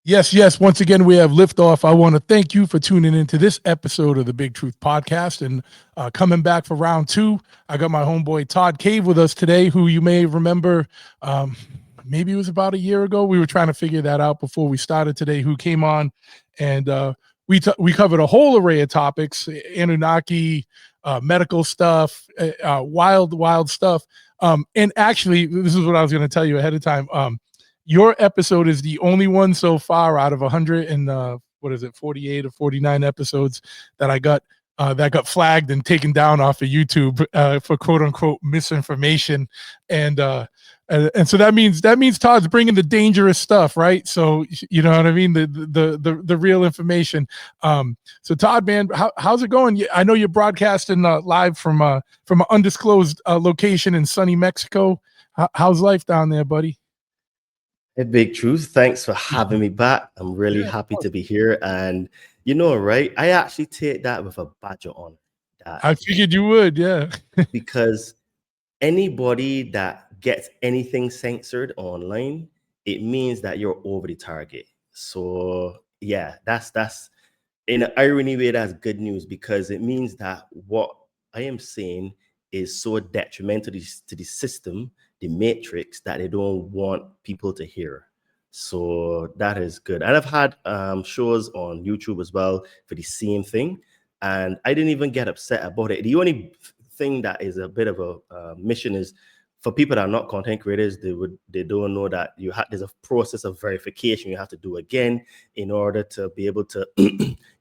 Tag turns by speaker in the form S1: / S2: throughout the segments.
S1: Yes, yes. Once again, we have liftoff. I want to thank you for tuning into this episode of the Big Truth Podcast and coming back for round two. I got my homeboy Todd Cave with us today, who you may remember. Maybe it was about a year ago. We were trying to figure that out before we started today. Who came on, and we covered a whole array of topics: Annunaki, medical stuff, wild stuff. And actually, this is what I was going to tell you ahead of time. Your episode is the only one so far out of 100 and 48 or 49 episodes that I got that got flagged and taken down off of YouTube for quote unquote misinformation, and so that means Todd's bringing the dangerous stuff, right? So you know what I mean, the real information. So Todd, man, how's it going? I know you're broadcasting live from an undisclosed location in sunny Mexico. How's life down there, buddy?
S2: Hey, Big Truth, thanks for having me back. I'm really happy to be here. And you know, right, I actually take that with a badger on.
S1: I figured you would, yeah.
S2: Because anybody that gets anything censored online, it means that you're over the target. So yeah, that's in an irony way, that's good news, because it means that what I am saying is so detrimental to the system, the matrix, that they don't want people to hear. So that is good. And I've had shows on YouTube as well for the same thing, and I didn't even get upset about it. The only thing that is a bit of a mission is for people that are not content creators. They don't know that there's a process of verification you have to do again in order to be able to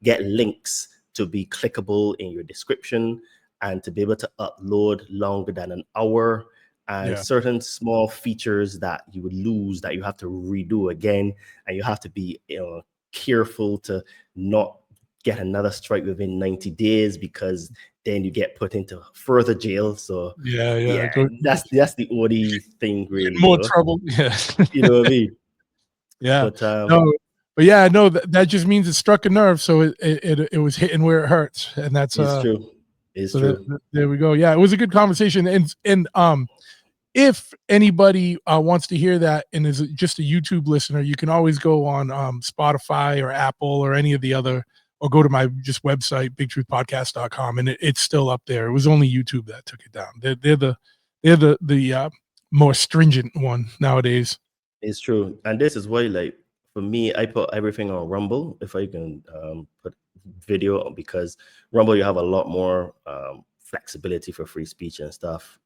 S2: get links to be clickable in your description, and to be able to upload longer than an hour, and certain small features that you would lose that you have to redo again, and you have to be careful to not get another strike within 90 days, because then you get put into further jail. So yeah, that's the only thing, really.
S1: More trouble. Yeah.
S2: You know what I mean?
S1: Yeah. No, that just means it struck a nerve, so it was hitting where it hurts, and that's
S2: true. It's
S1: so
S2: true.
S1: There we go. Yeah, it was a good conversation, and if anybody wants to hear that and is just a YouTube listener, you can always go on Spotify or Apple or any of the other, or go to my just website, bigtruthpodcast.com, and it's still up there. It was only YouTube that took it down. They're the more stringent one nowadays.
S2: It's true. And this is why, like, for me, I put everything on Rumble if I can put video, because Rumble, you have a lot more flexibility for free speech and stuff.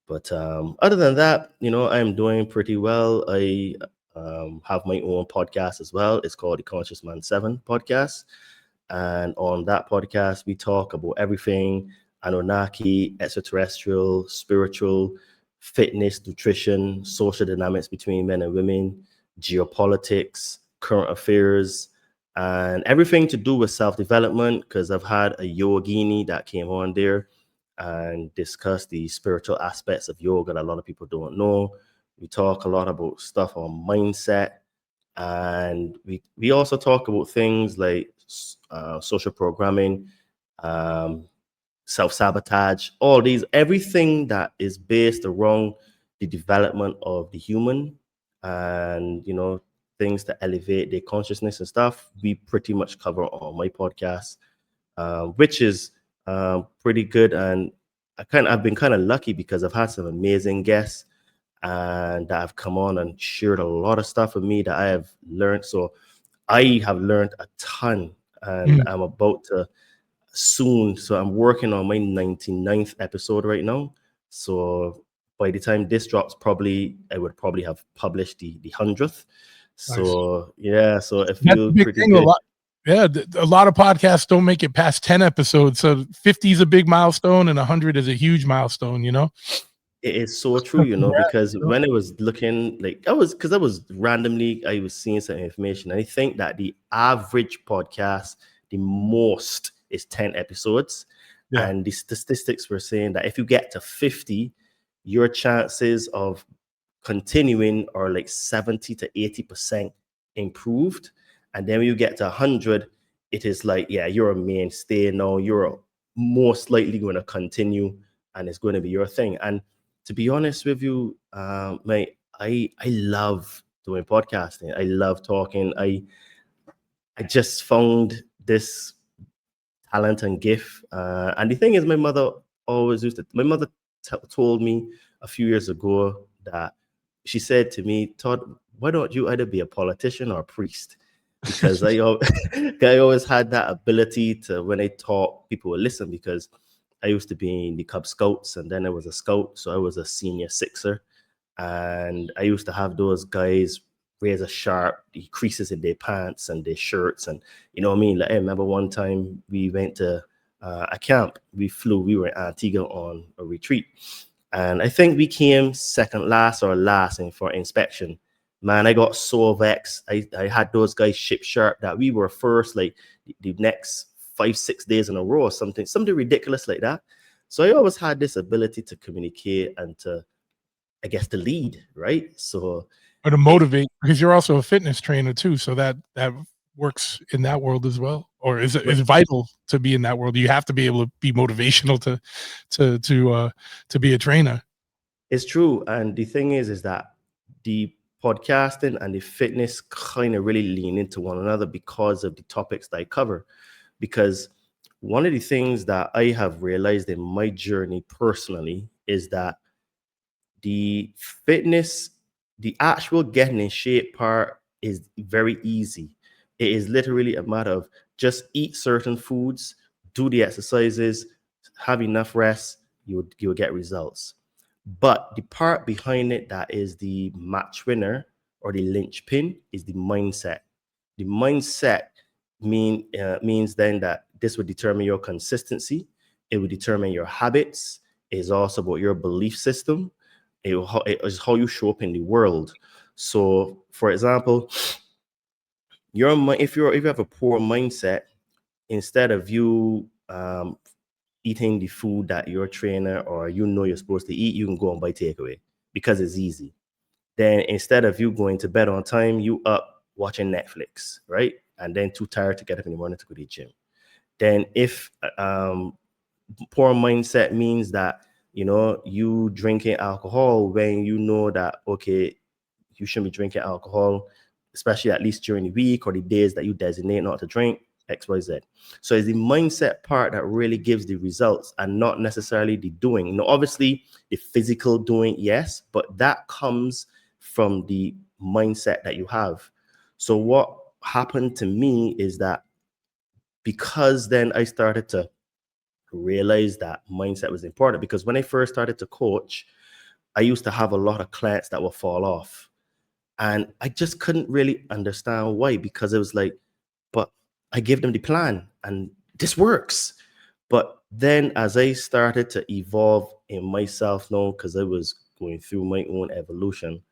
S2: But other than that, I'm doing pretty well. I have my own podcast as well. It's called the Conscious Man 7 podcast. And on that podcast, we talk about everything: Annunaki, extraterrestrial, spiritual, fitness, nutrition, social dynamics between men and women, geopolitics, current affairs, and everything to do with self-development, because I've had a yogini that came on there and discussed the spiritual aspects of yoga that a lot of people don't know. We talk a lot about stuff on mindset, and we also talk about things like social programming, self-sabotage, everything that is based around the development of the human, and things to elevate their consciousness and stuff. We pretty much cover on my podcast, which is pretty good. And I've been kind of lucky, because I've had some amazing guests and that have come on and shared a lot of stuff with me that I have learned. So I have learned a ton, and I'm about to soon. So I'm working on my 99th episode right now. So by the time this drops, I would probably have published the 100th. So nice. Yeah, so I feel pretty good.
S1: A lot of podcasts don't make it past 10 episodes. So 50 is a big milestone, and 100 is a huge milestone,
S2: It is so true, because when I was looking, like, I was randomly, I was seeing some information. And I think that the average podcast, the most is 10 episodes. Yeah. And the statistics were saying that if you get to 50, your chances of continuing are like 70 to 80% improved. And then when you get to 100, it is like, yeah, you're a mainstay now. You're most likely going to continue, and it's going to be your thing. And to be honest with you, mate, I love doing podcasting. I love talking. I just found this talent and gift. And the thing is, my mother always used to. My mother told me a few years ago that she said to me, Todd, why don't you either be a politician or a priest? Because I always had that ability to, when I talk, people would listen, because I used to be in the Cub Scouts, and then I was a scout, so I was a senior sixer, and I used to have those guys razor sharp, the creases in their pants and their shirts, and you know what I mean. Like I remember one time we went to a camp. We were in Antigua on a retreat, and I think we came second last or last in for inspection. Man, I got so vexed. I had those guys ship sharp that we were first, like the next 5-6 days in a row, or something ridiculous like that. So I always had this ability to communicate and to, I guess, to lead, right? So
S1: Or to motivate, because you're also a fitness trainer too, so that works in that world as well, or is vital to be in that world. You have to be able to be motivational to be a trainer.
S2: it's true. And the thing is that the podcasting and the fitness kind of really lean into one another because of the topics that I cover. Because one of the things that I have realized in my journey personally is that the fitness, the actual getting in shape part is very easy. It is literally a matter of just eat certain foods, do the exercises, have enough rest, you'll get results. But the part behind it that is the match winner or the linchpin is the mindset. The mindset means then that this would determine your consistency. It would determine your habits. It is also about your belief system. It is how you show up in the world. So, for example, if you have a poor mindset, instead of you eating the food that your trainer or you're supposed to eat, you can go and buy takeaway because it's easy. Then instead of you going to bed on time, you up watching Netflix, right? And then too tired to get up in the morning to go to the gym. Then if poor mindset means that, you drinking alcohol when you know that, okay, you shouldn't be drinking alcohol, especially at least during the week or the days that you designate not to drink, XYZ. So it's the mindset part that really gives the results and not necessarily the doing. Obviously the physical doing, yes, but that comes from the mindset that you have. So what happened to me is that, because then I started to realize that mindset was important, because when I first started to coach, I used to have a lot of clients that would fall off. And I just couldn't really understand why, because it was like, but I give them the plan and this works. But then as I started to evolve in myself now, because I was going through my own evolution,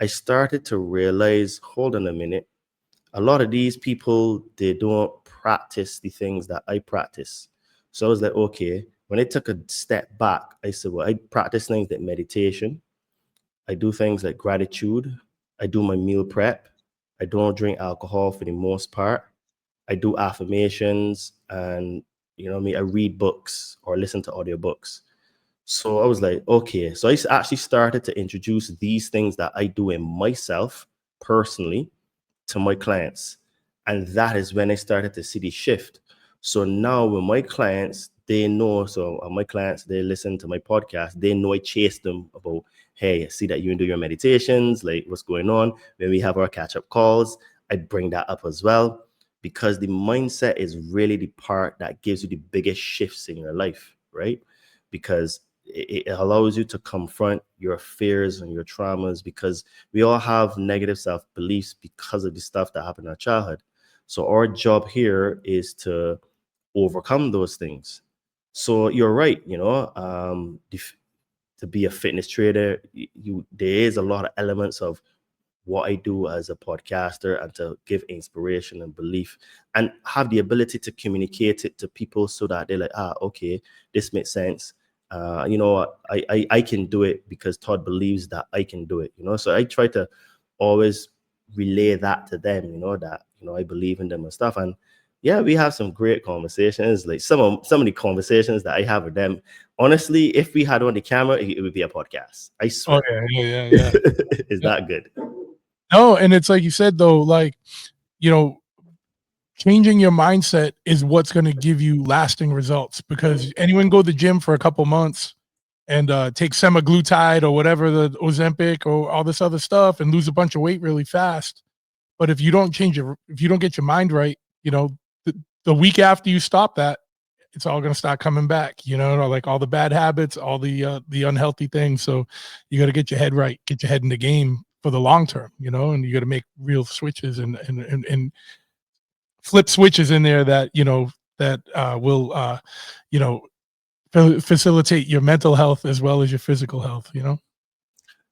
S2: I started to realize, hold on a minute, a lot of these people, they don't practice the things that I practice. So I was like, okay, when I took a step back, I said, well, I practice things like meditation. I do things like gratitude. I do my meal prep. I don't drink alcohol for the most part. I do affirmations, and I read books or listen to audiobooks. So I was like, okay. So I actually started to introduce these things that I do in myself personally to my clients. And that is when I started to see the shift. So now with my clients, they know. So my clients, they listen to my podcast. They know I chase them about, hey, I see that you do your meditations, like what's going on. When we have our catch-up calls, I bring that up as well, because the mindset is really the part that gives you the biggest shifts in your life, right? Because it allows you to confront your fears and your traumas, because we all have negative self-beliefs because of the stuff that happened in our childhood. So our job here is to overcome those things. So you're right, to be a fitness trader, there is a lot of elements of what I do as a podcaster, and to give inspiration and belief and have the ability to communicate it to people so that they're like, okay, this makes sense. I can do it because Todd believes that I can do it, so I try to always relay that to them, that I believe in them and stuff. And yeah, we have some great conversations. Like some of the conversations that I have with them, honestly, if we had on the camera, it would be a podcast. I swear.
S1: Oh yeah.
S2: It's that good.
S1: No, and it's like you said though, like, you know, changing your mindset is what's going to give you lasting results, because anyone go to the gym for a couple months and take semaglutide or whatever, the Ozempic or all this other stuff, and lose a bunch of weight really fast. But if you don't if you don't get your mind right, the week after you stop that, it's all going to start coming back, like all the bad habits, all the unhealthy things. So you got to get your head right, get your head in the game for the long term, and you got to make real switches and flip switches in there that, that will, you know, facilitate your mental health as well as your physical health.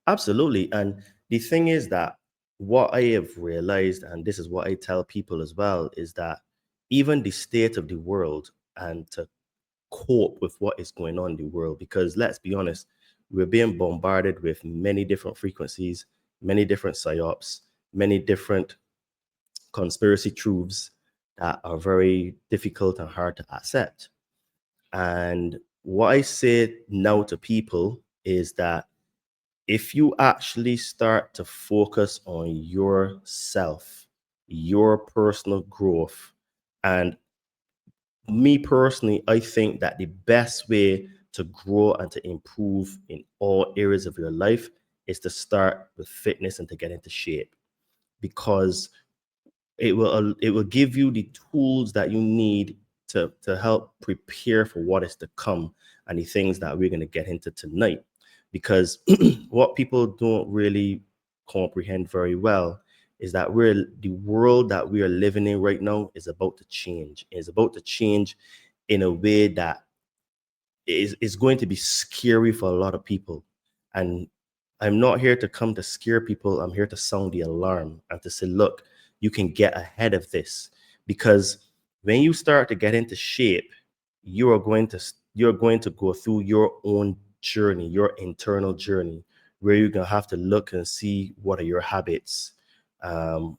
S2: Absolutely. And the thing is that what I have realized, and this is what I tell people as well, is that even the state of the world, and to cope with what is going on in the world, because let's be honest, we're being bombarded with many different frequencies, many different psyops, many different conspiracy truths that are very difficult and hard to accept. And what I say now to people is that if you actually start to focus on yourself, your personal growth, and me personally, I think that the best way to grow and to improve in all areas of your life is to start with fitness and to get into shape, because it will give you the tools that you need to help prepare for what is to come and the things that we're going to get into tonight. Because what people don't really comprehend very well is that the world that we are living in right now is about to change. It's about to change in a way that is going to be scary for a lot of people. And I'm not here to come to scare people. I'm here to sound the alarm and to say, look, you can get ahead of this. Because when you start to get into shape, you're going to go through your own journey, your internal journey, where you're going to have to look and see what are your habits,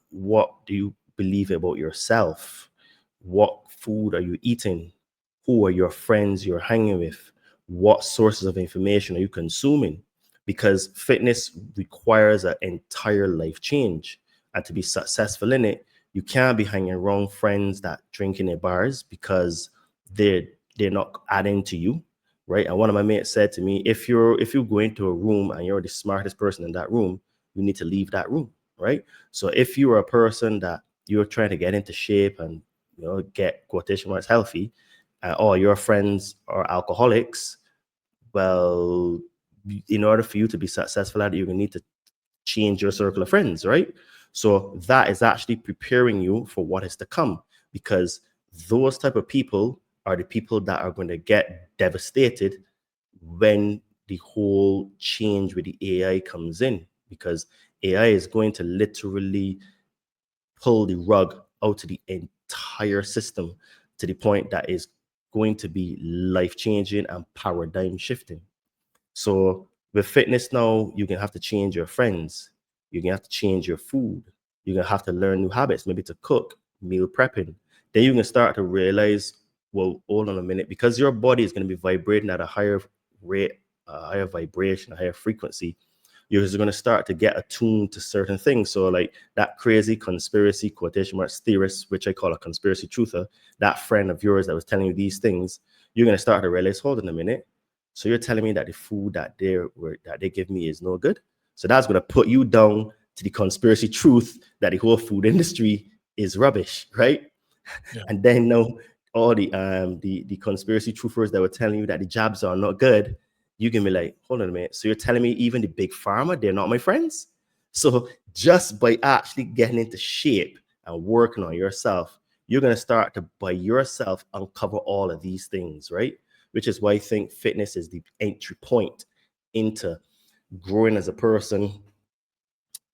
S2: what do you believe about yourself, what food are you eating, who are your friends you're hanging with, what sources of information are you consuming, because fitness requires an entire life change. And to be successful in it, you can't be hanging around friends that drink in their bars, because they're they're not adding to you, right? And one of my mates said to me, if you go into a room and you're the smartest person in that room, you need to leave that room, right? So if you are a person that you're trying to get into shape and get quotation marks healthy, or your friends are alcoholics, well, in order for you to be successful at it, you're going to need to change your circle of friends, right? So that is actually preparing you for what is to come, because those type of people are the people that are going to get devastated when the whole change with the AI comes in, because AI is going to literally pull the rug out of the entire system to the point that is going to be life changing and paradigm shifting. So with fitness now, you're gonna have to change your friends. You're gonna have to change your food. You're gonna have to learn new habits, maybe to cook, meal prepping. Then you're gonna start to realize, well, hold on a minute, because your body is gonna be vibrating at a higher rate, a higher vibration, a higher frequency. You're just going to start to get attuned to certain things. So, like that crazy conspiracy quotation marks theorist, which I call a conspiracy truther, that friend of yours that was telling you these things, you're going to start to realize, hold on a minute. So you're telling me that the food that they give me is no good. So that's going to put you down to the conspiracy truth that the whole food industry is rubbish, right?
S1: Yeah.
S2: And then now all the conspiracy truthers that were telling you that the jabs are not good, you can be like, hold on a minute. So you're telling me even the big pharma, they're not my friends? So just by actually getting into shape and working on yourself, you're going to start to by yourself uncover all of these things, right? Which is why I think fitness is the entry point into growing as a person,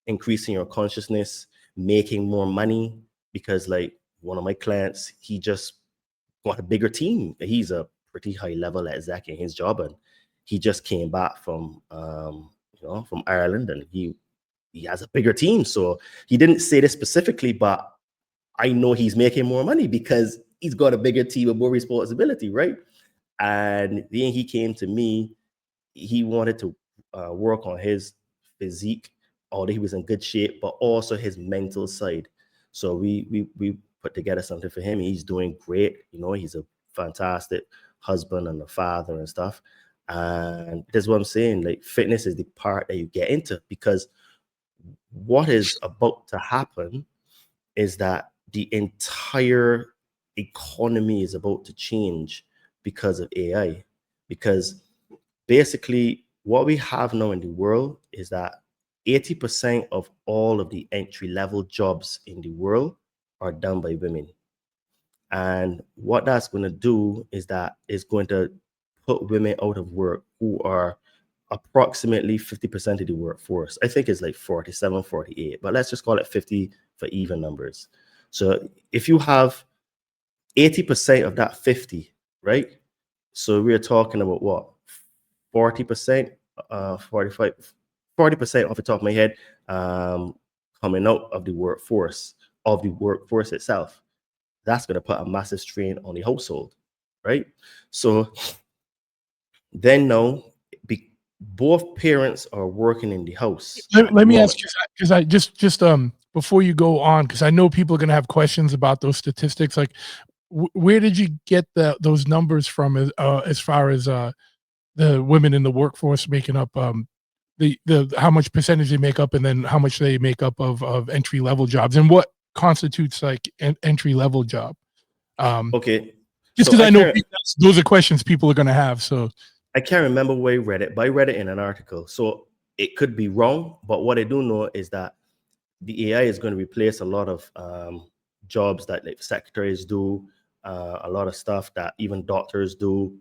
S2: increasing your consciousness, making more money. Because like one of my clients, he just got a bigger team. He's a pretty high level exec in his job, and he just came back from Ireland, and he has a bigger team. So he didn't say this specifically, but I know he's making more money because he's got a bigger team and more responsibility, right? And then he came to me. He wanted to work on his physique, although he was in good shape, but also his mental side. So we put together something for him. He's doing great. He's a fantastic husband and a father and stuff. And that's what I'm saying. Like, fitness is the part that you get into, because what is about to happen is that the entire economy is about to change because of AI. Because basically, what we have now in the world is that 80% of all of the entry-level jobs in the world are done by women. And what that's going to do is that it's going to put women out of work who are approximately 50% of the workforce. I think it's like 47, 48, but let's just call it 50 for even numbers. So if you have 80% of that 50, right? So we're talking about what? 40%, 45, 40% off the top of my head, coming out of the workforce itself. That's going to put a massive strain on the household, right? So then now, both parents are working in the house.
S1: Let me ask you, because I just before you go on, because I know people are going to have questions about those statistics. Like, where did you get those numbers from, as far as the women in the workforce making up the how much percentage they make up, and then how much they make up of entry level jobs, and what constitutes like an entry level job?
S2: Okay,
S1: Just
S2: so
S1: because I know those are questions people are going to have. So
S2: I can't remember where I read it, but I read it in an article. So it could be wrong, but what I do know is that the AI is going to replace a lot of jobs that like secretaries do, a lot of stuff that even doctors do,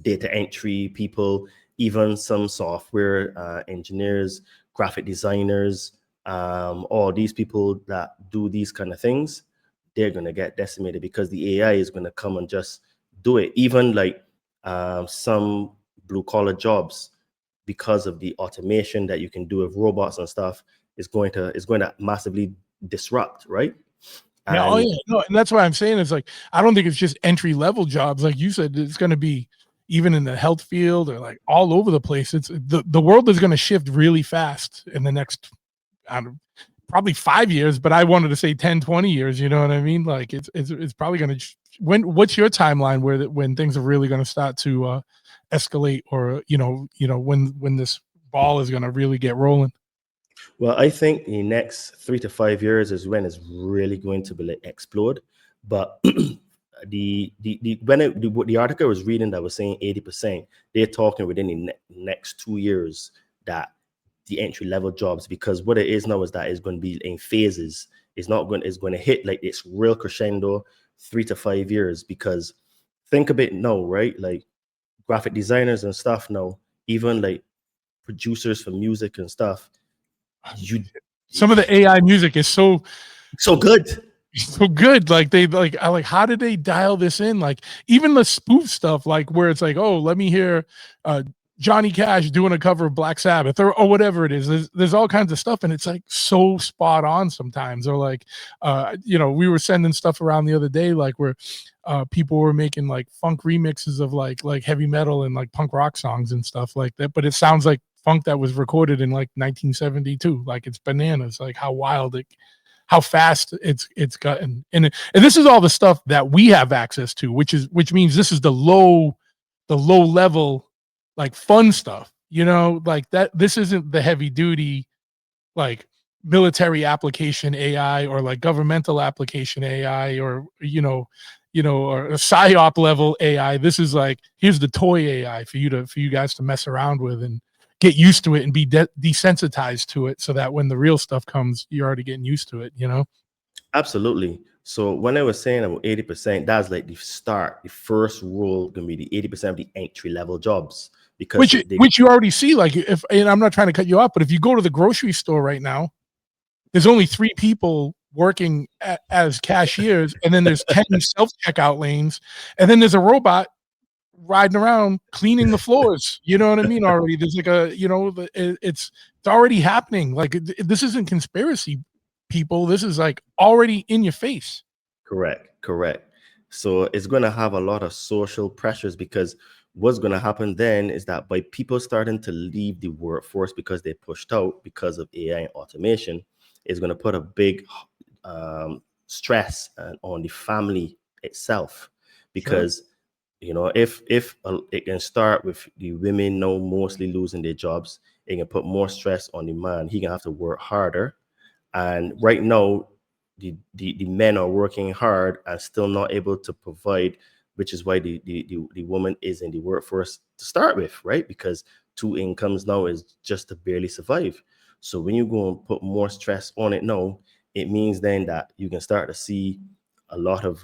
S2: data entry people, even some software engineers, graphic designers, all these people that do these kind of things, they're going to get decimated because the AI is going to come and just do it. Even like some blue collar jobs, because of the automation that you can do with robots and stuff, is going to massively disrupt, right?
S1: yeah, oh yeah, no, and that's why I'm saying it's like I don't think it's just entry level jobs, like you said. It's going to be even in the health field or like all over the place. It's the world is going to shift really fast in the next, I don't, probably 5 years, but I wanted to say 10, 20 years. You know what I mean? Like it's probably going to. What's your timeline when things are really going to start to escalate, or when this ball is going to really get rolling?
S2: Well, I think the next 3 to 5 years is when it's really going to be like explode. But the article I was reading that was saying 80%, they're talking within the next 2 years that the entry level jobs, because what it is now is that it's going to be in phases. It's going to hit like this real crescendo 3 to 5 years, because think of it now, right? Like graphic designers and stuff now, even like producers for music and stuff.
S1: Some of the AI music is so
S2: Good.
S1: so good. Like I like, how did they dial this in? Like even the spoof stuff, like where it's like, oh, let me hear Johnny Cash doing a cover of Black Sabbath or whatever it is. There's all kinds of stuff, and it's like so spot on sometimes. Or like we were sending stuff around the other day, like where people were making like funk remixes of like heavy metal and like punk rock songs and stuff like that, but it sounds like funk that was recorded in like 1972. Like it's bananas, like how fast it's gotten. And this is all the stuff that we have access to, which means this is the low level, like fun stuff, like that. This isn't the heavy duty, like military application AI or like governmental application AI, or or a psyop level AI. This is like, here's the toy AI for you guys to mess around with and get used to it and be desensitized to it, so that when the real stuff comes, you're already getting used to it.
S2: Absolutely. So when I was saying about 80%, that's like the start. The first rule gonna be the 80% of the entry level jobs, because
S1: which you already see. Like, and I'm not trying to cut you off, but if you go to the grocery store right now, there's only 3 people working as cashiers, and then there's 10 self-checkout lanes, and then there's a robot riding around cleaning the floors. You know what I mean? Already there's like it's already happening. Like this isn't conspiracy, people. This is like already in your face.
S2: Correct. So it's going to have a lot of social pressures, because what's going to happen then is that by people starting to leave the workforce because they pushed out because of AI and automation, is going to put a big stress on the family itself,
S1: Sure.
S2: because if it can start with the women now mostly losing their jobs, it can put more stress on the man. He can have to work harder, and right now the men are working hard and still not able to provide, which is why the woman is in the workforce to start with, right? Because two incomes now is just to barely survive. So when you go and put more stress on it now, it means then that you can start to see a lot of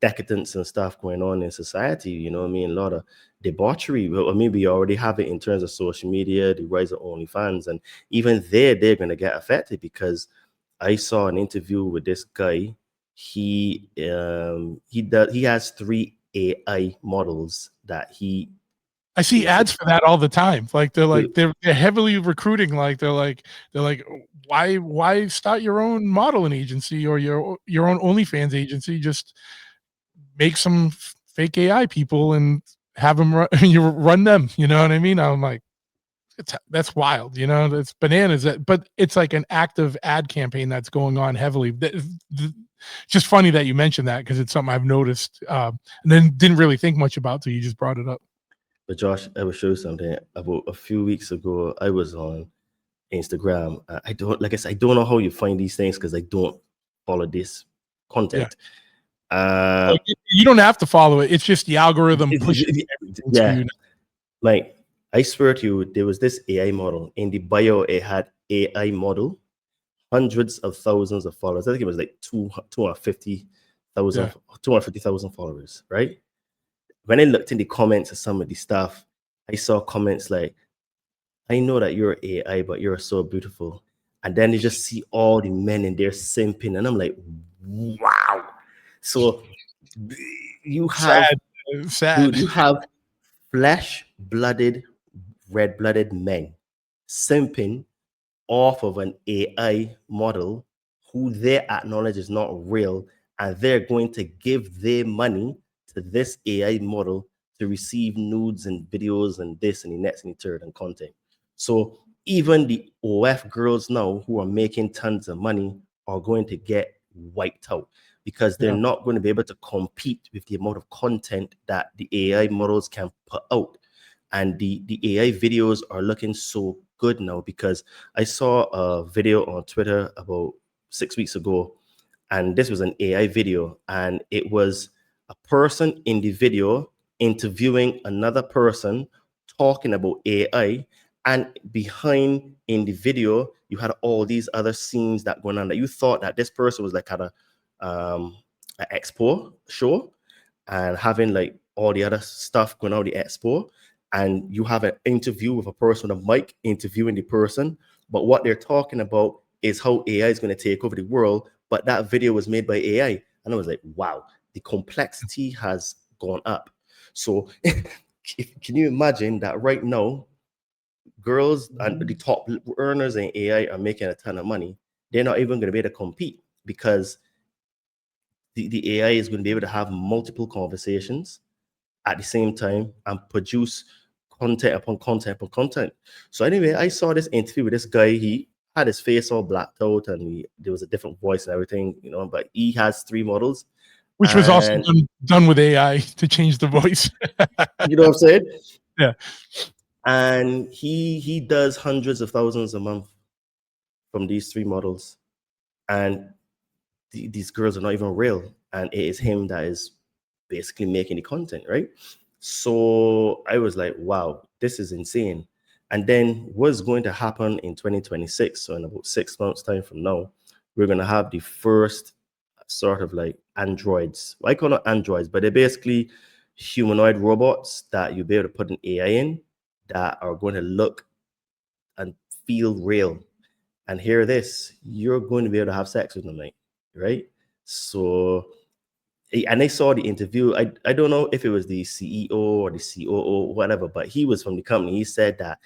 S2: decadence and stuff going on in society. You know what I mean? A lot of debauchery. Well, maybe you already have it in terms of social media, the rise of OnlyFans, and even they're going to get affected, because I saw an interview with this guy. He has 3 AI models that he
S1: I see ads
S2: basically.
S1: for that all the time. They're heavily recruiting. They're like, why start your own modeling agency or your own OnlyFans agency? Just make some fake AI people and have them run, you run them. You know what I mean? I'm like, that's wild. That's bananas. But it's like an active ad campaign that's going on heavily. Just funny that you mentioned that, because it's something I've noticed, and then didn't really think much about till you just brought it up.
S2: But Josh, I will show you something. About a few weeks ago, I was on Instagram. I don't, like I said, I don't know how you find these things because I don't follow this
S1: Yeah.
S2: content. Uh,
S1: You don't have to follow it. It's just the algorithm pushing everything to
S2: yeah,
S1: you.
S2: like I swear to you, there was this AI model in the bio. It had AI model, hundreds of thousands of followers. I think it was like 250,000,
S1: Yeah.
S2: 250,000 followers, right? When I looked in the comments of some of the stuff, I saw comments like, I know that you're AI, but you're so beautiful. And then you just see all the men in there simping. And I'm like, wow. So you have,
S1: Sad. Sad.
S2: dude, you have flesh-blooded, red-blooded men simping off of an AI model who they acknowledge is not real, and they're going to give their money to this AI model to receive nudes and videos and this and the next and the third and content. So even the OF girls now who are making tons of money are going to get wiped out, because they're
S1: Yeah.
S2: not going to be able to compete with the amount of content that the AI models can put out. And the AI videos are looking so good now, because I saw a video on Twitter about 6 weeks ago, and this was an AI video, and it was a person in the video interviewing another person talking about AI, and behind in the video you had all these other scenes that going on that you thought that this person was like at a an expo show and having like all the other stuff going on at the expo, and you have an interview with a person, a mic interviewing the person, but what they're talking about is how AI is going to take over the world. But that video was made by AI, and I was like, wow, the complexity has gone up. So can you imagine that right now girls and the top earners in AI are making a ton of money? They're not even going to be able to compete, because the AI is going to be able to have multiple conversations at the same time and produce content upon content upon content. So anyway, I saw this interview with this guy. He had his face all blacked out, and there was a different voice and everything, but he has 3 models.
S1: Which was also
S2: And
S1: done with AI to change the voice.
S2: you know what I'm saying?
S1: Yeah.
S2: And he does hundreds of thousands a month from these 3 models. And these girls are not even real. And it is him that is basically making the content, right? So I was like, wow, this is insane. And then what's going to happen in 2026? So in about 6 months' time from now, we're going to have the first sort of like androids. Well, I call it androids, but they're basically humanoid robots that you'll be able to put an AI in that are going to look and feel real. And hear this, you're going to be able to have sex with them, mate, right? So and I saw the interview. I don't know if it was the CEO or the COO, whatever, but he was from the company. He said that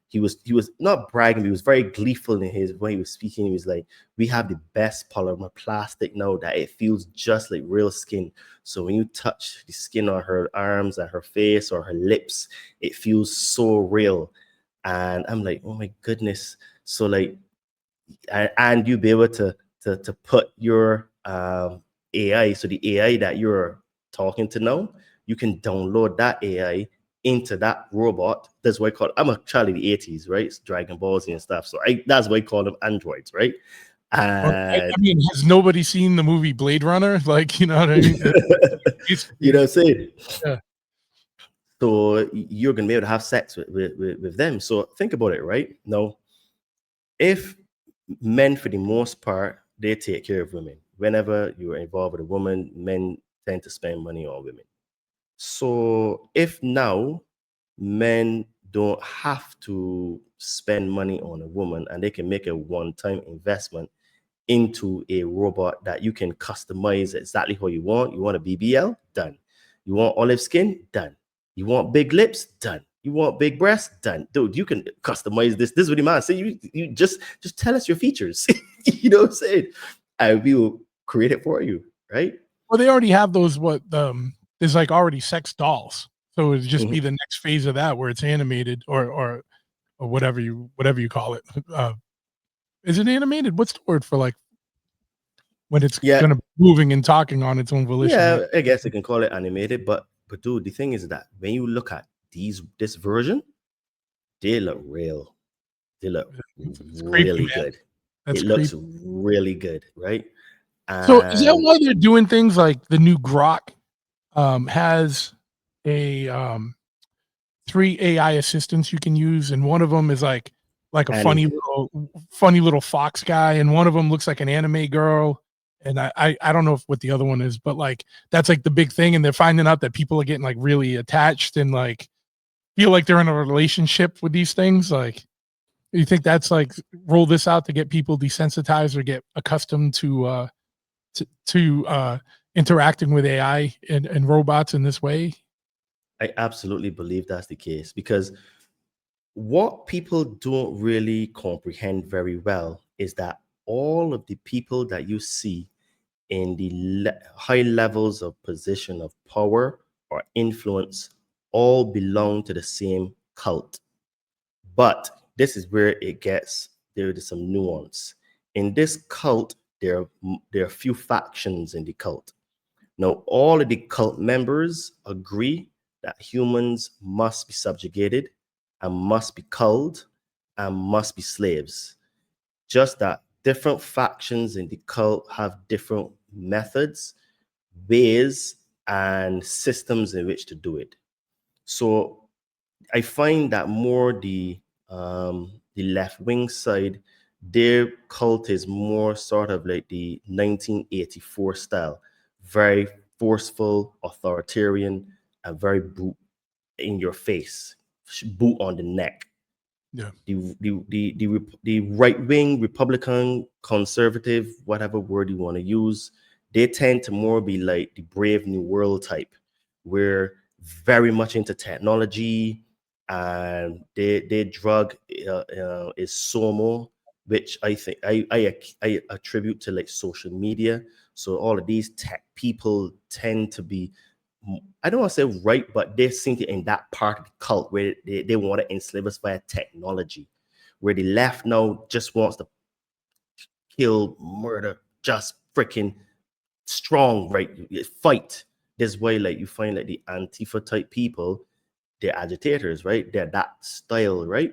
S2: he was not bragging, he was very gleeful in his when he was speaking. He was like, we have the best polymer plastic now that it feels just like real skin. So when you touch the skin on her arms and her face or her lips, it feels so real. And I'm like, oh my goodness. So like, and you be able to put your AI. So the AI that you're talking to now, you can download that AI into that robot. That's why I call. I'm a child of the 80s, right? It's Dragon Balls and stuff. So that's why I call them androids, right?
S1: Well,
S2: And
S1: I mean, has nobody seen the movie Blade Runner? Like, you know what I mean?
S2: you know what I'm saying?
S1: Yeah.
S2: So you're gonna be able to have sex with them. So think about it, right? Now, if men, for the most part, they take care of women. Whenever you're involved with a woman, men tend to spend money on women. So if now men don't have to spend money on a woman and they can make a one-time investment into a robot that you can customize exactly how you want. You want a BBL? Done. You want olive skin? Done. You want big lips? Done. You want big breasts? Done. Dude, you can customize this. This is what the man say. You just tell us your features. You know what I'm saying? And we will create it for you, right?
S1: Well, they already have those. There's like already sex dolls, so it'd just be
S2: Mhm.
S1: the next phase of that where it's animated or whatever you call it. Is it animated? What's the word for like when it's
S2: Yeah,
S1: gonna be moving and talking on its own volition?
S2: yeah,
S1: Like,
S2: I guess you can call it animated, but dude, the thing is that when you look at this version, they look real. They look
S1: it's creepy,
S2: really
S1: man.
S2: good.
S1: That's
S2: It looks
S1: creepy.
S2: really good, right?
S1: So is that
S2: And
S1: why they're doing things like the new Grok has a 3 AI assistants you can use, and one of them is like a
S2: Annie,
S1: funny little fox guy, and one of them looks like an anime girl, and I don't know what the other one is, but, like, that's, like, the big thing, and they're finding out that people are getting, like, really attached and, like, feel like they're in a relationship with these things, like, you think that's, like, roll this out to get people desensitized or get accustomed to interacting with AI and robots in this way?
S2: I absolutely believe that's the case because what people don't really comprehend very well is that all of the people that you see in the high levels of position of power or influence all belong to the same cult. But this is where it gets there is some nuance. In this cult, there are a few factions in the cult. Now, all of the cult members agree that humans must be subjugated and must be culled and must be slaves. Just that different factions in the cult have different methods, ways, and systems in which to do it. So I find that more the left wing side, their cult is more sort of like the 1984 style, very forceful, authoritarian, and very boot in your face, boot on the neck.
S1: Yeah.
S2: The right wing Republican conservative, whatever word you want to use, they tend to more be like the Brave New World type, where very much into technology, and their drug is Somo, which I think I attribute to like social media. So all of these tech people tend to be, I don't want to say right, but they seem to in that part of the cult where they want to enslave us via technology, where the left now just wants to kill, murder, just freaking strong, right? Fight. This way, like you find like the Antifa type people, they're agitators, right? They're that style, right?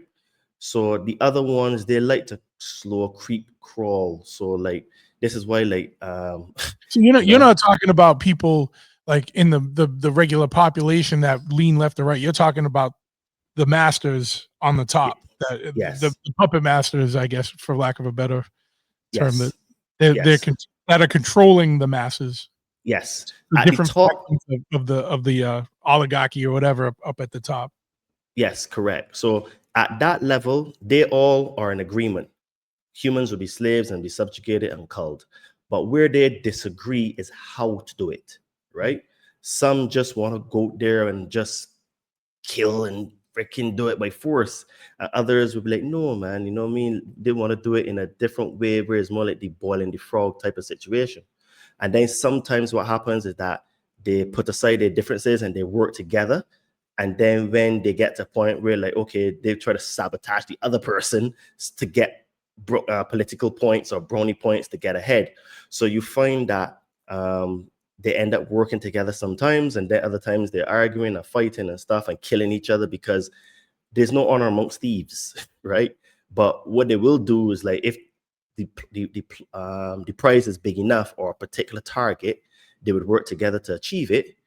S2: So the other ones, they like to slow creep crawl. So like this is why like
S1: So you're not
S2: you
S1: you're
S2: know,
S1: not talking about people like in the regular population that lean left or right. You're talking about the masters on the top, that
S2: yes,
S1: the puppet masters, I guess, for lack of a better term, that
S2: yes,
S1: they're
S2: yes,
S1: that are controlling the masses.
S2: yes.
S1: The
S2: At the
S1: different
S2: top,
S1: factions of the oligarchy or whatever up at the top.
S2: yes, correct. So at that level, they all are in agreement. Humans will be slaves and be subjugated and culled. But where they disagree is how to do it, right? Some just want to go there and just kill and freaking do it by force. Others will be like, no, man, you know what I mean? They want to do it in a different way where it's more like the boiling the frog type of situation. And then sometimes what happens is that they put aside their differences and they work together. And then when they get to a point where like, okay, they try to sabotage the other person to get political points or brownie points to get ahead. So you find that they end up working together sometimes, and then other times they're arguing and fighting and stuff and killing each other because there's no honor amongst thieves, right? But what they will do is, like, if the prize is big enough or a particular target, they would work together to achieve it,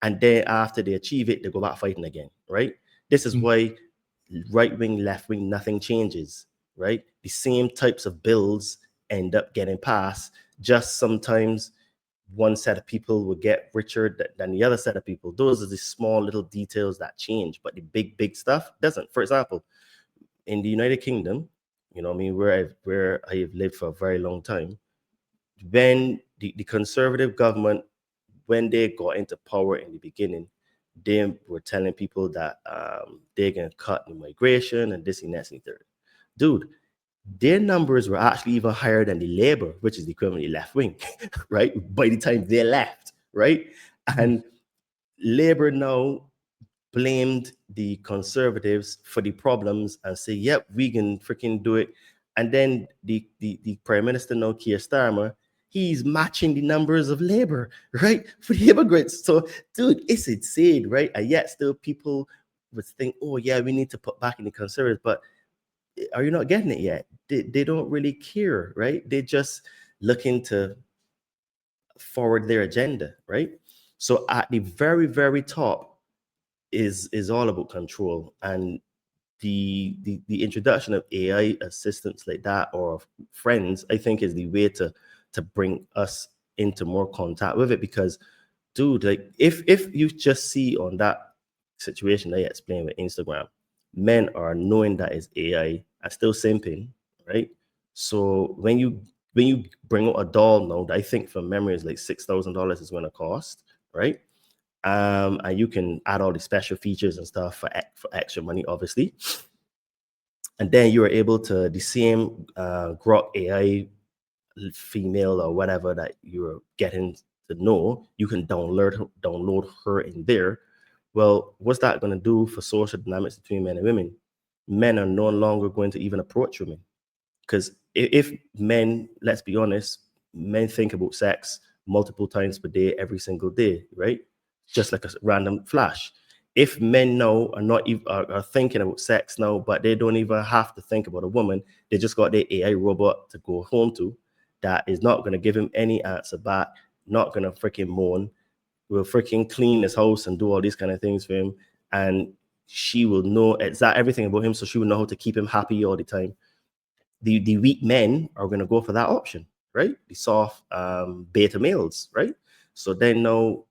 S2: and then after they achieve it, they go back fighting again, right? This is why right wing, left wing, nothing changes, right? The same types of bills end up getting passed. Just sometimes one set of people will get richer than the other set of people. Those are the small little details that change, but the big stuff doesn't. For example, in the United Kingdom, you know, I mean, where I've lived for a very long time, when the conservative government, when they got into power in the beginning, they were telling people that they're gonna cut immigration and this and that and third. Dude, their numbers were actually even higher than the Labour, which is the equivalent of left wing, right? By the time they left, right? And Labour now blamed the Conservatives for the problems and say, yep, we can freaking do it. And then the Prime Minister now, Keir Starmer, he's matching the numbers of Labour, right? For the immigrants. So, dude, it's insane, right? And yet still people would think, oh, yeah, we need to put back in the Conservatives. But are you not getting it yet? They don't really care, right? They're just looking to forward their agenda, right? So at the very top is all about control, and the introduction of AI assistants like that or friends, I think, is the way to bring us into more contact with it. Because, dude, like if you just see on that situation that I explained with Instagram, men are knowing that is AI and still simping, right? So when you bring out a doll now, that I think from memory is like $6,000 is going to cost, right? And you can add all the special features and stuff for extra money, obviously. And then you are able to, the same Grok AI female or whatever that you're getting to know, you can download her in there. Well, what's that going to do for social dynamics between men and women? Men are no longer going to even approach women, because if men, let's be honest, men think about sex multiple times per day, every single day, right? Just like a random flash. If men now are not even are thinking about sex now, but they don't even have to think about a woman, they just got their AI robot to go home to, that is not going to give him any answer back, not going to freaking moan, will freaking clean his house and do all these kind of things for him, and she will know everything about him, so she will know how to keep him happy all the time. The weak men are going to go for that option, right? The soft beta males, right? So then now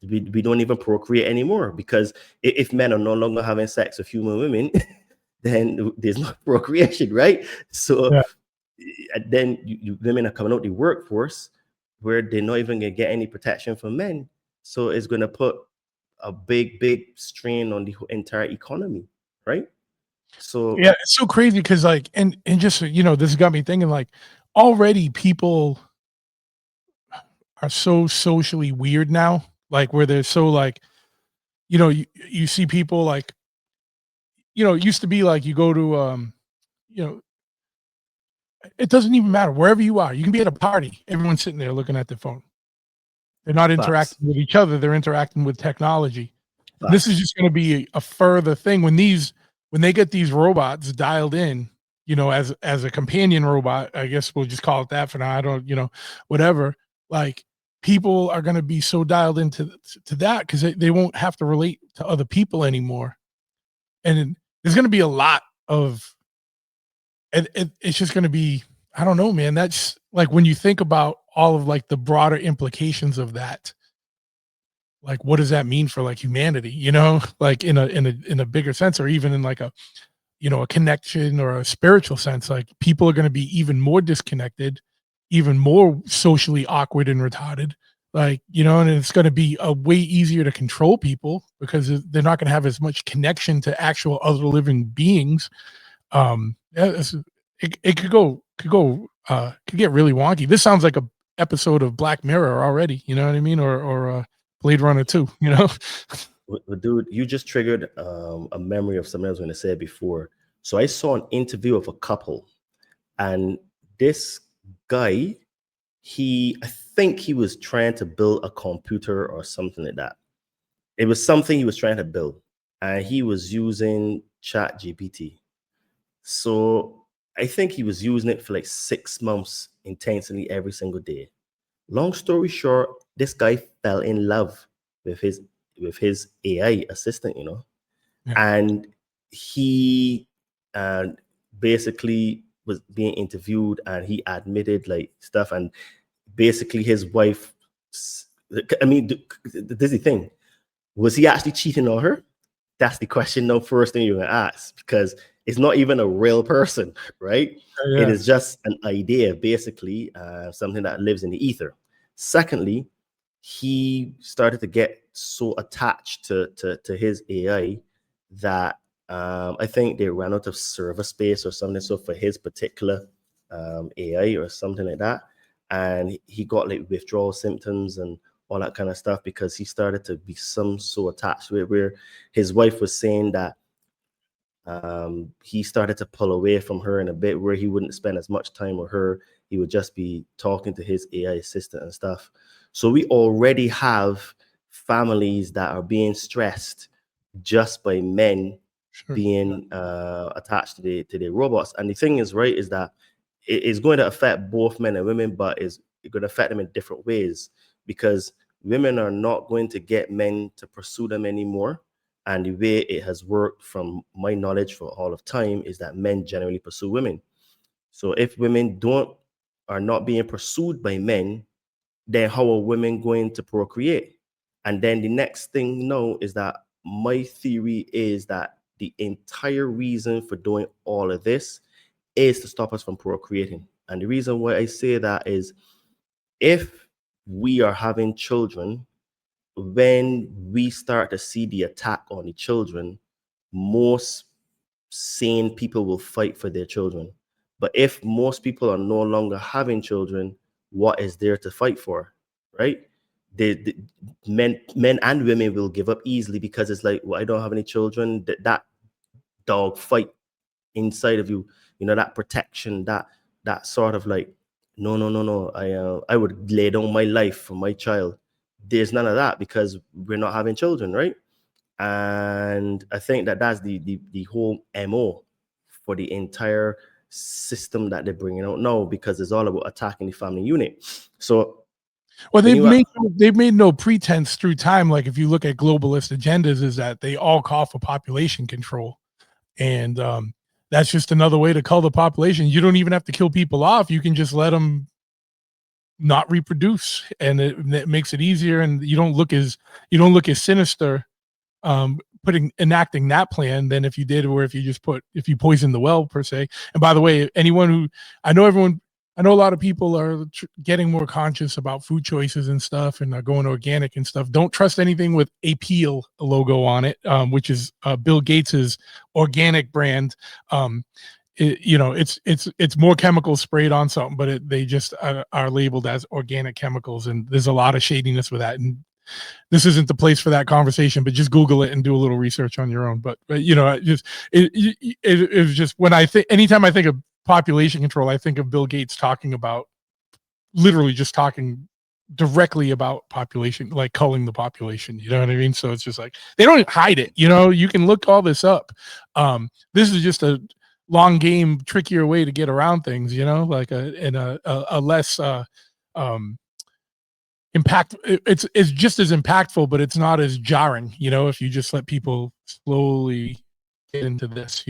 S2: we don't even procreate anymore, because if men are no longer having sex with human women, then there's no procreation, right? So then women are coming out the workforce where they're not even going to get any protection from men. So it's going to put a big strain on the entire economy, right? So
S1: yeah, it's so crazy because, like, and just, you know, this got me thinking, like, already people are so socially weird now, like, where they're so, like, you know, you see people, like, you know, it used to be like you go to, you know, it doesn't even matter wherever you are. You can be at a party, everyone's sitting there looking at their phone. They're not
S2: facts,
S1: interacting with each other, they're interacting with technology. This is
S2: facts.
S1: just gonna be a further thing when they get these robots dialed in, you know, as a companion robot, I guess we'll just call it that for now. I don't, you know, whatever. Like, people are gonna be so dialed into to that because they won't have to relate to other people anymore. And there's gonna be a lot of it's just gonna be, I don't know, man. That's like when you think about all of, like, the broader implications of that, like, what does that mean for, like, humanity, you know? Like, in a bigger sense, or even in, like, a, you know, a connection or a spiritual sense, like, people are gonna be even more disconnected, even more socially awkward and retarded, like, you know, and it's gonna be a way easier to control people because they're not gonna have as much connection to actual other living beings. Yeah, it could get really wonky. This sounds like a episode of Black Mirror already, you know what I mean? Or Blade Runner 2, you know?
S2: Dude, you just triggered a memory of something I was going to say before. So I saw an interview of a couple, And this guy, I think he was trying to build a computer or something like that. It was something he was trying to build, and he was using Chat GPT. So I think he was using it for like 6 months intensely every single day. Long story short, this guy fell in love with his AI assistant,
S1: Yeah.
S2: and he uh, basically was being interviewed, and he admitted like stuff, and basically his wife. I mean, this is the thing: was he actually cheating on her? That's the question. No, first thing you're gonna ask, because it's not even a real person, right? It
S1: Yeah.
S2: is just an idea, basically, something that lives in the ether. Secondly, he started to get so attached to his AI that I think they ran out of server space or something. So for his particular AI or something like that, and he got like withdrawal symptoms and all that kind of stuff because he started to become so attached to it. Where his wife was saying that he started to pull away from her in a bit, where he wouldn't spend as much time with her. He would just be talking to his AI assistant and stuff. So we already have families that are being stressed just by men
S1: Sure.
S2: being attached to the robots. And the thing is, right, is that it is going to affect both men and women, but is going to affect them in different ways, because women are not going to get men to pursue them anymore. And the way it has worked, from my knowledge for all of time, is that men generally pursue women. So if women don't are not being pursued by men, then how are women going to procreate? And then the next thing now is that my theory is that the entire reason for doing all of this is to stop us from procreating. And the reason why I say that is, if we are having children, when we start to see the attack on the children, most sane people will fight for their children. But if most people are no longer having children, what is there to fight for, right? The men and women will give up easily, because it's like, well, I don't have any children. That dog fight inside of you, that protection, that sort of like, no, no, no, no, I would lay down my life for my child. There's none of that, because we're not having children, right? And I think that that's the whole mo for the entire system that they're bringing out now, because it's all about attacking the family unit. So
S1: Well,
S2: when you
S1: they've made no pretense through time. Like if you look at globalist agendas, is that they all call for population control, and that's just another way to cull the population. You don't even have to kill people off; you can just let them not reproduce, and it makes it easier. And you don't look as sinister enacting that plan than if you did, or if you poison the well per se. And by the way, I know everyone I know a lot of people are getting more conscious about food choices and stuff, and are going organic and stuff. Don't trust anything with a peel logo on it, which is Bill Gates's organic brand. It's more chemicals sprayed on something, but they just are labeled as organic chemicals, and there's a lot of shadiness with that. And this isn't the place for that conversation, but just Google it and do a little research on your own. But it was just, when anytime I think of population control, I think of Bill Gates talking about, literally just talking directly about population, like culling the population. You know what I mean? So it's just like, they don't hide it. You can look all this up. This is just a long game, trickier way to get around things. Like a less impact. It's just as impactful, but it's not as jarring. If you just let people slowly get into this.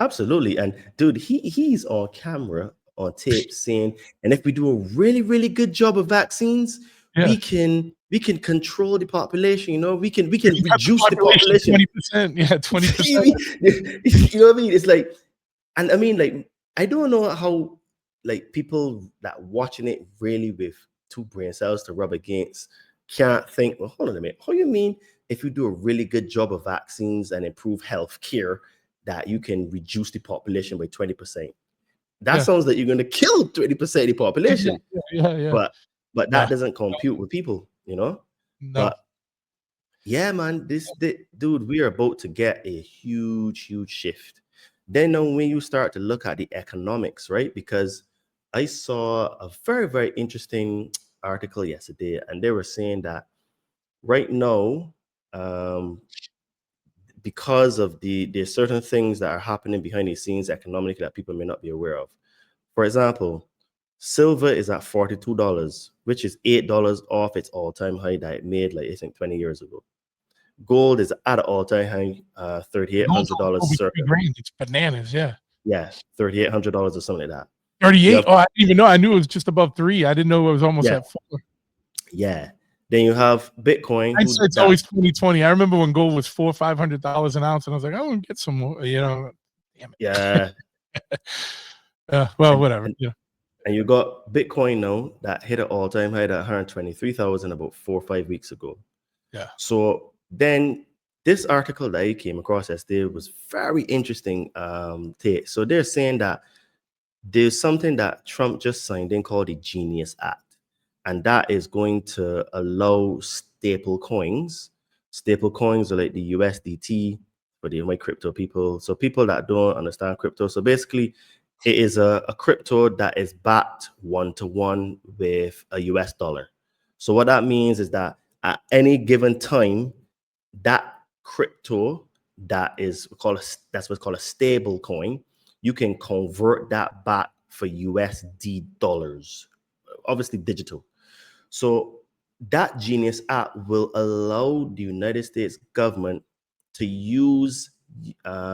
S2: Absolutely. And dude, he's on camera, on tape, saying, and if we do a really, really good job of vaccines,
S1: Yeah.
S2: we can control the population. We can
S1: We can cut the
S2: reduce the
S1: population
S2: population.
S1: 20%. Yeah, 20%.
S2: You know what I mean? It's like, and I mean, like, I don't know how, like, people that watching it really with two brain cells to rub against can't think, well, hold on a minute. How you mean if you do a really good job of vaccines and improve health care, that you can reduce the population by 20%? That
S1: Yeah.
S2: sounds like you're going to kill 20% of the
S1: Yeah.
S2: population.
S1: Yeah.
S2: But
S1: No.
S2: that doesn't compute with people.
S1: No.
S2: But yeah, man, dude, we are about to get a huge, huge shift. Then now when you start to look at the economics, right? Because I saw a very, very interesting article yesterday, and they were saying that right now, because of there's certain things that are happening behind the scenes economically that people may not be aware of. For example, silver is at $42, which is $8 off its all-time high that it made, like I think 20 years ago. Gold is at an all-time high,
S1: Gold's
S2: $3,800
S1: over
S2: circa.
S1: 3 grand. It's bananas. Yeah.
S2: Yeah, $3,800 or something like that.
S1: 38. Oh, I didn't even know. I knew it was just above 3. I didn't know it was almost
S2: Yeah.
S1: at 4.
S2: Yeah. Then you have Bitcoin.
S1: It's always 2020. I remember when gold was $400-500 an ounce, and I was like, I want to get some more. Damn it.
S2: Yeah.
S1: Well, whatever.
S2: And you got Bitcoin now that hit an all-time high at 123,000 about 4 or 5 weeks ago.
S1: Yeah.
S2: So then this article that I came across yesterday was very interesting. Take. So they're saying that there's something that Trump just signed in called the Genius Act, and that is going to allow stable coins. Stable coins are like the USDT for my crypto people. So people that don't understand crypto. So basically, it is a crypto that is backed 1-to-1 with a US dollar. So what that means is that at any given time, that crypto that's what's called a stable coin, you can convert that back for USD dollars, obviously digital. So that Genius Act will allow the United States government to use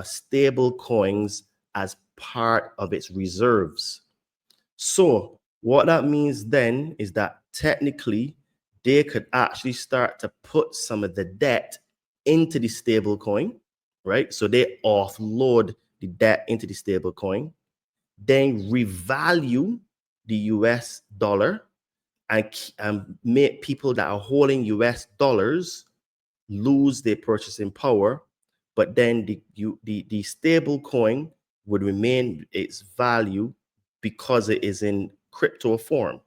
S2: stable coins as part of its reserves. So what that means then is that technically they could actually start to put some of the debt into the stable coin, right? So they offload the debt into the stable coin, then revalue the US dollar and make people that are holding US dollars lose their purchasing power, but then the stable coin would remain its value because it is in crypto form.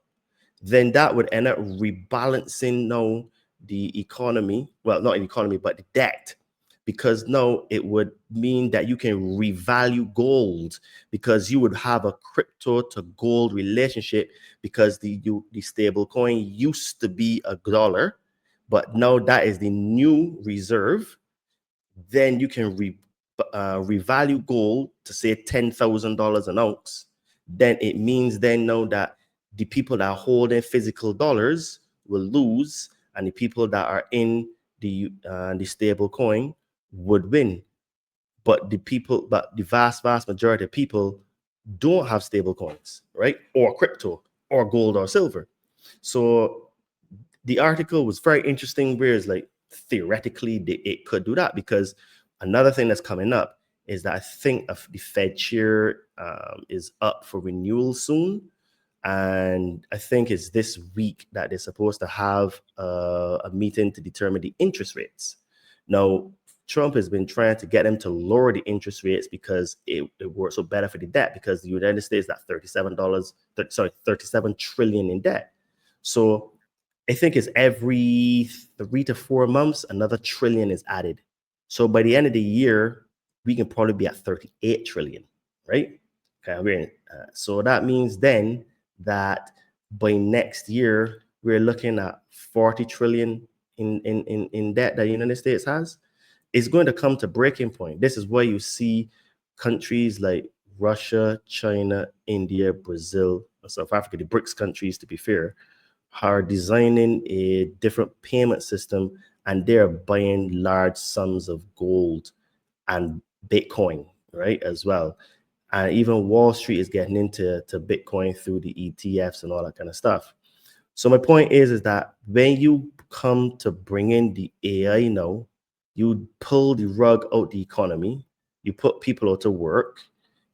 S2: Then that would end up rebalancing now the economy. Well, not an economy, but the debt. Because now it would mean that you can revalue gold because you would have a crypto to gold relationship because the stable coin used to be a dollar, but now that is the new reserve. Then you can revalue gold to say $10,000 an ounce. Then it means then now that the people that are holding physical dollars will lose, and the people that are in the stable coin would win. But the vast majority of people don't have stable coins, right? Or crypto or gold or silver. So the article was very interesting, whereas like theoretically it could do that, because another thing that's coming up is that I think the Fed chair is up for renewal soon. And I think it's this week that they're supposed to have a meeting to determine the interest rates. Now, Trump has been trying to get them to lower the interest rates because it works so better for the debt, because the United States is at $37 trillion in debt. So I think it's every 3 to 4 months, another trillion is added. So by the end of the year, we can probably be at 38 trillion, right? Okay, so that means then that by next year, we're looking at 40 trillion in debt that the United States has. It's going to come to breaking point. This is why you see countries like Russia, China, India, Brazil, South Africa, the BRICS countries, to be fair, are designing a different payment system, and they're buying large sums of gold and Bitcoin, right, as well. And even Wall Street is getting into Bitcoin through the ETFs and all that kind of stuff. So my point is that when you come to bring in the AI now, you pull the rug out the economy, you put people out to work,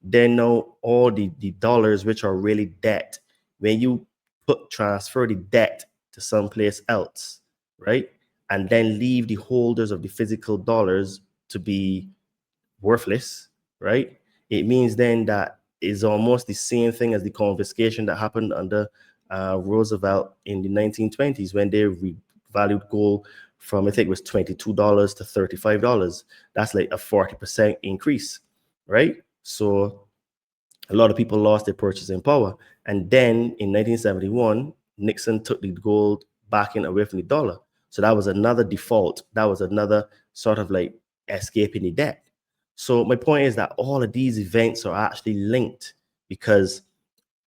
S2: then now all the dollars, which are really debt, when you transfer the debt to someplace else, right? And then leave the holders of the physical dollars to be worthless, right? It means then that is almost the same thing as the confiscation that happened under Roosevelt in the 1920s, when they revalued gold from, I think it was $22 to $35. That's like a 40% increase, right? So a lot of people lost their purchasing power. And then in 1971, Nixon took the gold backing away from the dollar. So that was another default. That was another sort of like escaping the debt. So my point is that all of these events are actually linked, because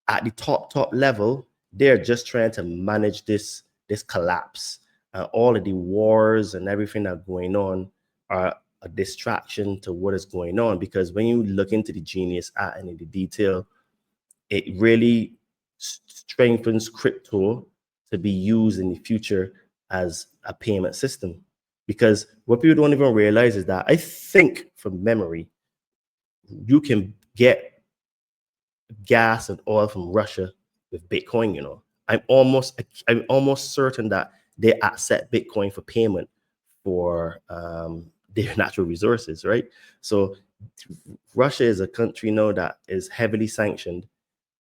S2: at the top level, they're just trying to manage this collapse. All of the wars and everything that's going on are a distraction to what is going on. Because when you look into the Genius Act and in the detail, it really strengthens crypto to be used in the future as a payment system. Because what people don't even realize is that, I think from memory, you can get gas and oil from Russia with Bitcoin. I'm almost certain that they accept Bitcoin for payment for their natural resources, right? So Russia is a country now that is heavily sanctioned,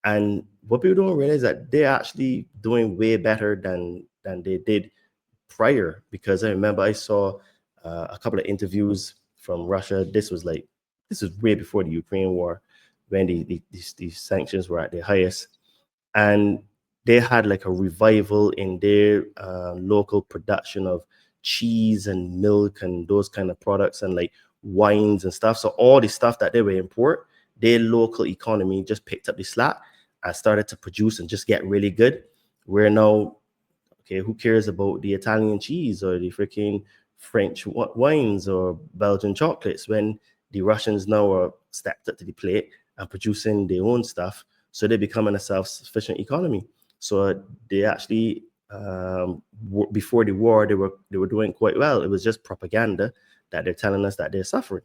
S2: and what people don't realize is that they're actually doing way better than they did prior. Because I remember I saw a couple of interviews from Russia. This was way before the Ukraine war, when these sanctions were at their highest, and they had like a revival in their local production of cheese and milk and those kind of products, and like wines and stuff. So all the stuff that they were import, their local economy just picked up the slack and started to produce and just get really good. We're now, okay, who cares about the Italian cheese or the freaking French wines or Belgian chocolates, when the Russians now are stepped up to the plate and producing their own stuff? So they're becoming a self-sufficient economy. So they actually, before the war, they were doing quite well. It was just propaganda that they're telling us that they're suffering,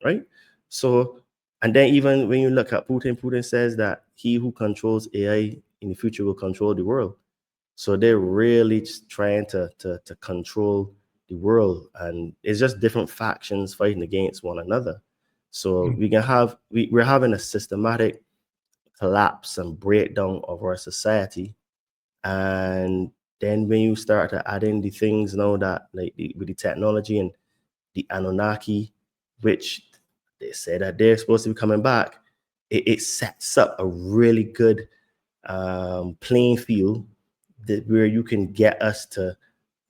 S2: right? So, and then even when you look at Putin says that he who controls AI in the future will control the world. So they're really just trying to control the world, and it's just different factions fighting against one another. So we're having a systematic collapse and breakdown of our society. And then when you start to add in the things now that, like, with the technology and the Annunaki, which they say that they're supposed to be coming back, it sets up a really good playing field where you can get us to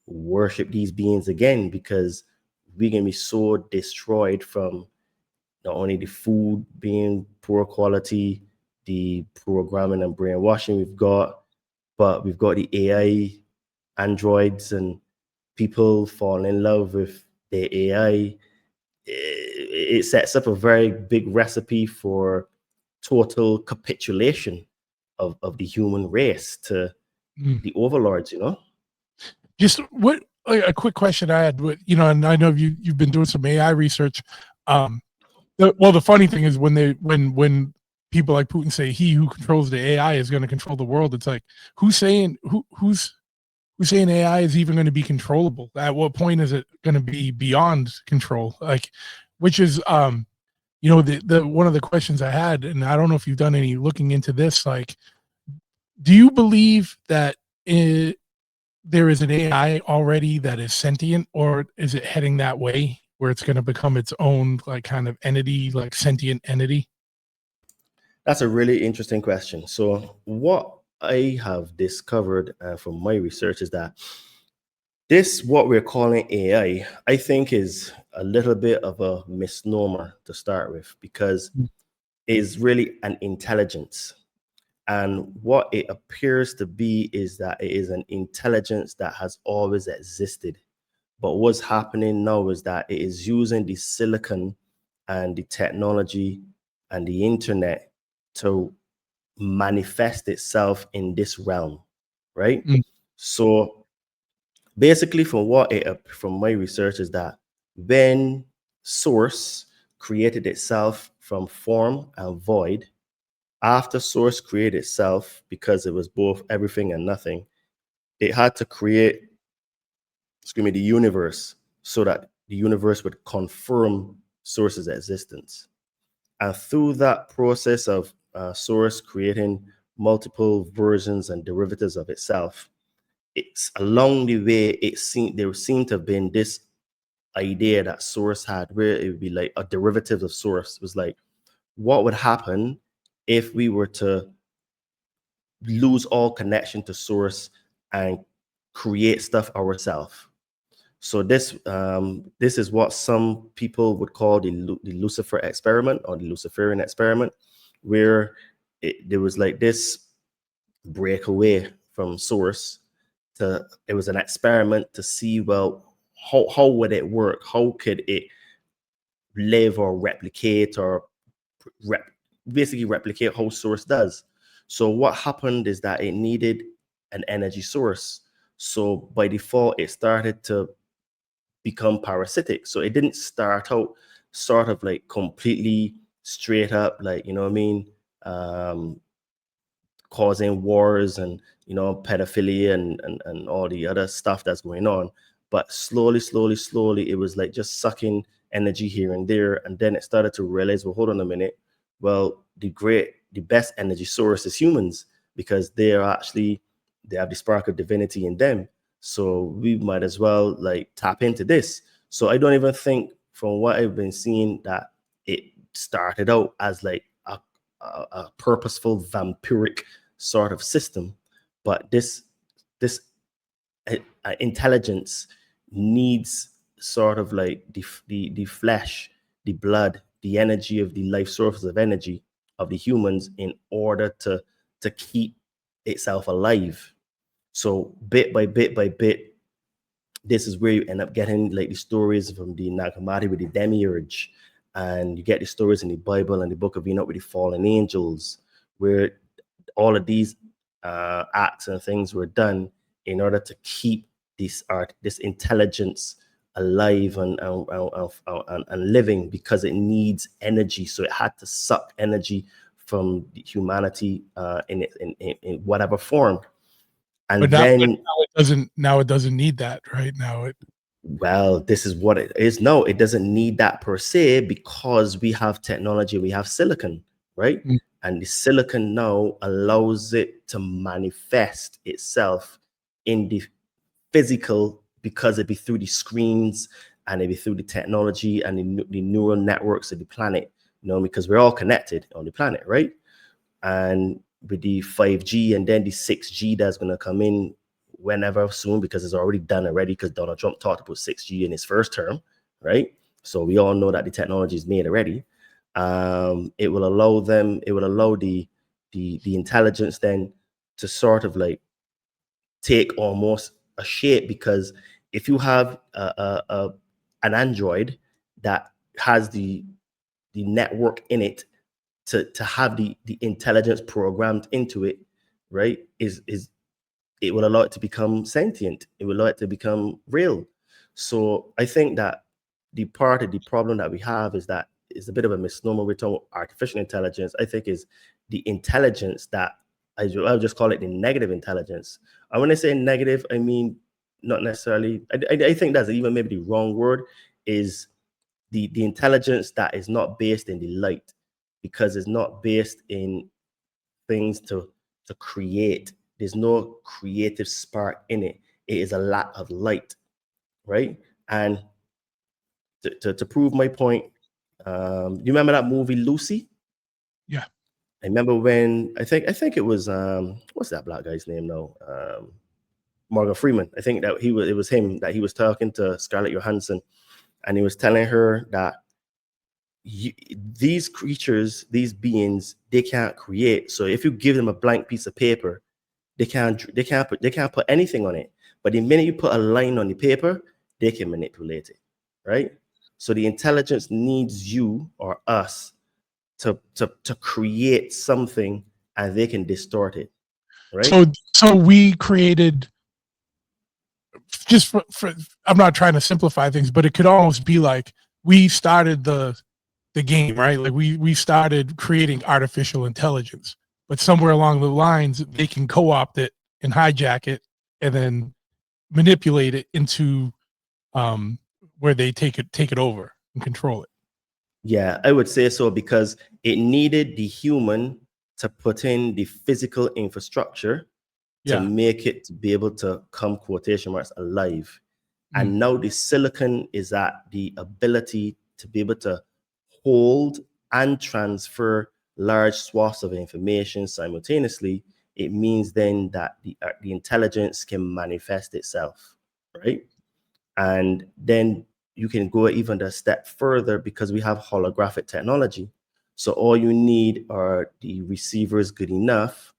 S2: worship these beings again, because we're gonna be so destroyed from not only the food being poor quality, the programming and brainwashing we've got, but we've got the AI androids and people falling in love with the AI. It sets up a very big recipe for total capitulation of the human race to the overlords.
S1: Just what a quick question I had, and I know you've been doing some AI research. The funny thing is when people like Putin say he who controls the AI is going to control the world, it's like, who's saying AI is even going to be controllable? At what point is it going to be beyond control? Like, which is the one of the questions I had, and I don't know if you've done any looking into this. Like, do you believe that there is an AI already that is sentient, or is it heading that way where it's going to become its own like kind of entity, like sentient entity?
S2: That's a really interesting question. So what I have discovered from my research is that this, what we're calling AI, I think is a little bit of a misnomer to start with, because it is really an intelligence. And what it appears to be is that it is an intelligence that has always existed. But what's happening now is that it is using the silicon and the technology and the internet to manifest itself in this realm, right?
S1: Mm.
S2: So basically, from my research is that when source created itself from form and void, after source created itself, because it was both everything and nothing, it had to create, the universe, so that the universe would confirm source's existence. And through that process of source creating multiple versions and derivatives of itself, it's along the way there seemed to have been this idea that source had, where it would be like a derivative of source. It was like, what would happen if we were to lose all connection to source and create stuff ourselves. So this is what some people would call the Lucifer experiment or the Luciferian experiment, where there was like this breakaway from source. It was an experiment to see, well, how would it work? How could it live or replicate or rep, basically replicate how source does? So what happened is that it needed an energy source. So by default, it started to become parasitic. So it didn't start out sort of like completely straight up, like, you know what I mean? Causing wars and, you know, pedophilia and all the other stuff that's going on. But slowly, it was like just sucking energy here and there. And then it started to realize, well, hold on a minute. Well, the best energy source is humans, because they have the spark of divinity in them. So we might as well like tap into this. So I don't even think, from what I've been seeing, that it started out as like a purposeful vampiric sort of system, but this intelligence needs sort of like the flesh, the blood, the energy of the life sources of energy of the humans in order to keep itself alive. So bit by bit by bit, this is where you end up getting like the stories from the Nagamati with the demiurge, and you get the stories in the Bible and the Book of Enoch with the fallen angels, where all of these acts and things were done in order to keep this intelligence alive and living, because it needs energy. So it had to suck energy from humanity in whatever form. And
S1: But
S2: then,
S1: now it doesn't. Now it doesn't need that. Right now, it.
S2: well, this is what it is. No, it doesn't need that per se, because we have technology, we have silicon, right?
S1: Mm.
S2: And the silicon now allows it to manifest itself in the physical, because it be through the screens and it be through the technology and the neural networks of the planet, you know, because we're all connected on the planet, right? And with the 5G and then the 6G that's going to come in whenever soon, because it's already done already, because Donald Trump talked about 6G in his first term, right? So we all know that the technology is made already. It will allow the intelligence then to sort of like take almost a shape, because if you have an Android that has the network in it to have the intelligence programmed into it, right, is it will allow it to become sentient. It will allow it to become real. So I think that the part of the problem that we have is that is a bit of a misnomer. We're talking about artificial intelligence. I think is the intelligence that I'll just call it the negative intelligence. And when I say negative, I mean not necessarily. I think that's even maybe the wrong word. Is the intelligence that is not based in the light, because it's not based in things to create. There's no creative spark in it. It is a lack of light, right? And to prove my point, you remember that movie Lucy?
S1: Yeah.
S2: I remember when I think it was what's that black guy's name now? Morgan Freeman. I think that it was him that he was talking to Scarlett Johansson, and he was telling her that these creatures, these beings, they can't create. So if you give them a blank piece of paper, they can't put anything on it. But the minute you put a line on the paper, they can manipulate it, right? So the intelligence needs you or us to create something, and they can distort it, right?
S1: So we created, just for I'm not trying to simplify things, but it could almost be like we started the game, right? Like we started creating artificial intelligence, but somewhere along the lines they can co-opt it and hijack it and then manipulate it into um where they take it over and control it.
S2: Yeah, I would say so, because it needed the human to put in the physical infrastructure to
S1: Yeah.
S2: make it to be able to come, quotation marks, alive.
S1: Mm.
S2: And now the silicon is at the ability to be able to hold and transfer large swaths of information simultaneously, it means then that the intelligence can manifest itself, right? And then you can go even a step further because we have holographic technology. So all you need are the receivers good enough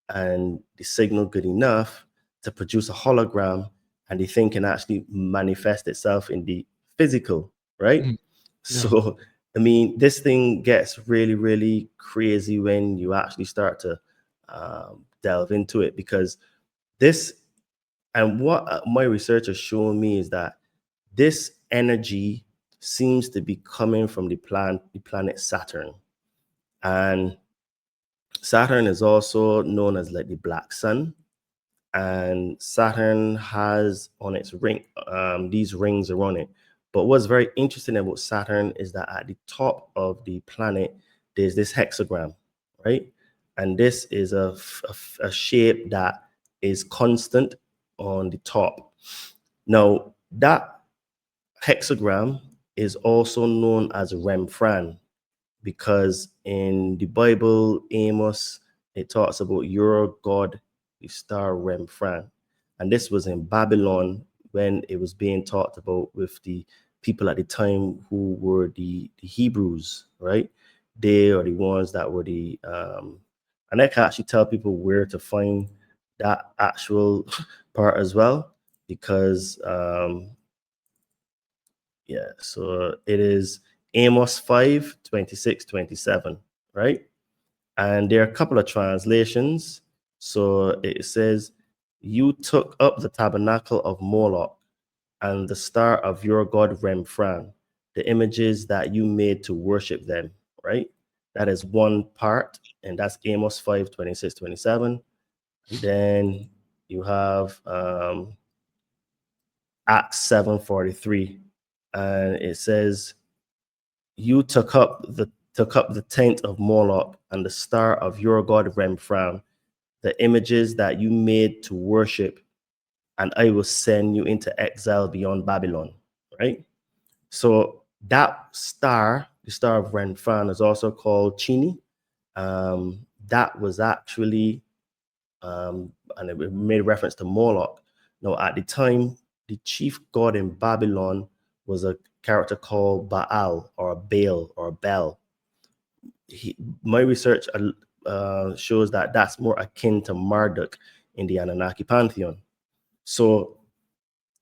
S2: and the signal good enough to produce a hologram, and the thing can actually manifest itself in the physical, right?
S1: Mm. Yeah.
S2: So, I mean, this thing gets really, really crazy when you actually start to delve into it, because this, and what my research has shown me is that this energy seems to be coming from the planet Saturn. And Saturn is also known as like the black sun. And Saturn has on its ring, these rings around it. But what's very interesting about Saturn is that at the top of the planet, there's this hexagram, right? And this is a shape that is constant on the top. Now, that hexagram is also known as Remfran, because in the Bible, Amos, it talks about your God, the star Remfran. And this was in Babylon when it was being talked about with the people at the time who were the Hebrews, right? They are the ones that were and I can actually tell people where to find that actual part as well, because yeah, so it is Amos 5:26-27, right? And there are a couple of translations. So it says, you took up the tabernacle of Moloch and the star of your god Remfran, the images that you made to worship them, right? That is one part, and that's Amos 5:26-27. And then you have Acts 7:43, and it says, you took up the tent of Moloch and the star of your god Remfran, the images that you made to worship, and I will send you into exile beyond Babylon. Right? So that star, the star of Remfran, is also called Chini. That was actually, and it made reference to Moloch. Now, at the time, the chief god in Babylon was a character called Baal or Baal or Bel. My research shows that that's more akin to Marduk in the Anunnaki pantheon. So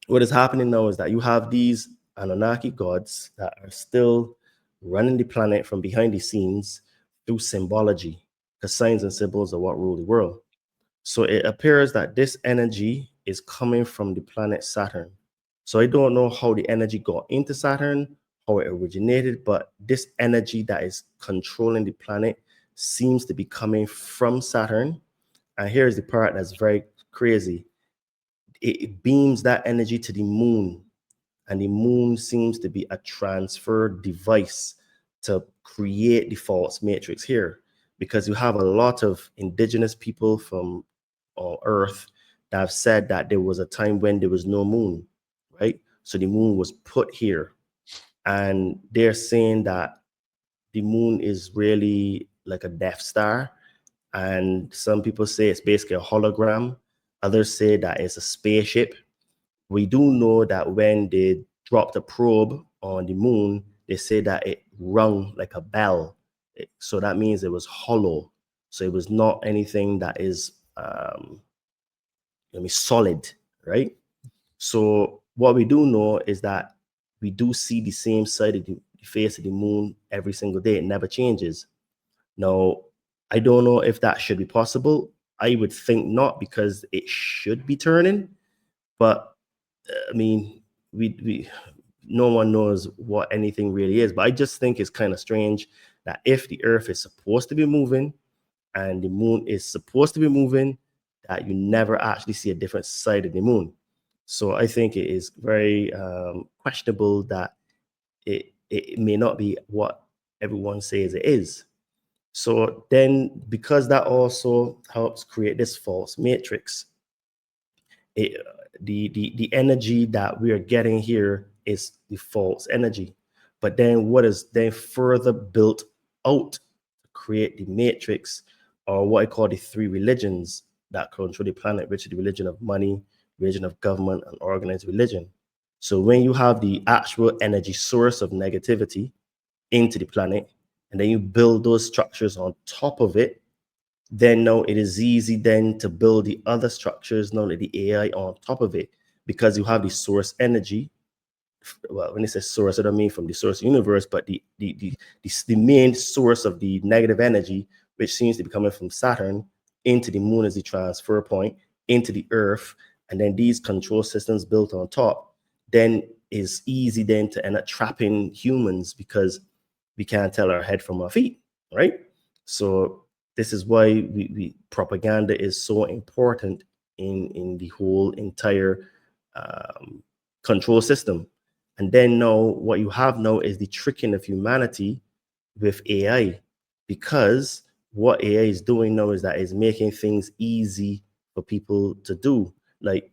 S2: what is happening now is that you have these Anunnaki gods that are still running the planet from behind the scenes through symbology, because signs and symbols are what rule the world. So it appears that this energy is coming from the planet Saturn. So I don't know how the energy got into Saturn, how it originated, but this energy that is controlling the planet seems to be coming from Saturn. And here's the part that's very crazy. It beams that energy to the moon, and the moon seems to be a transfer device to create the false matrix here, because you have a lot of indigenous people from Earth that have said that there was a time when there was no moon, right? So the moon was put here, and they're saying that the moon is really like a Death Star, and some people say it's basically a hologram. Others say that it's a spaceship. We do know that when they dropped a probe on the moon, they say that it rung like a bell. So that means it was hollow. So it was not anything that is solid, right? So what we do know is that we do see the same side of the face of the moon every single day. It never changes. Now, I don't know if that should be possible. I would think not, because it should be turning. But I mean, we no one knows what anything really is. But I just think it's kind of strange that if the Earth is supposed to be moving and the moon is supposed to be moving, that you never actually see a different side of the moon. So I think it is very questionable that it may not be what everyone says it is. So then, because that also helps create this false matrix, it, the energy that we are getting here is the false energy. But then what is then further built out to create the matrix, or what I call the three religions that control the planet, which is the religion of money, religion of government, and organized religion. So when you have the actual energy source of negativity into the planet, and then you build those structures on top of it, then now it is easy then to build the other structures, not like the AI, on top of it, because you have the source energy. Well, when it says source, I don't mean from the source universe, but the main source of the negative energy, which seems to be coming from Saturn into the moon as the transfer point, into the earth, and then these control systems built on top, then is easy then to end up trapping humans because we can't tell our head from our feet, right? So this is why we propaganda is so important in the whole entire control system. And then now what you have now is the tricking of humanity with AI, because what AI is doing now is that it's making things easy for people to do. Like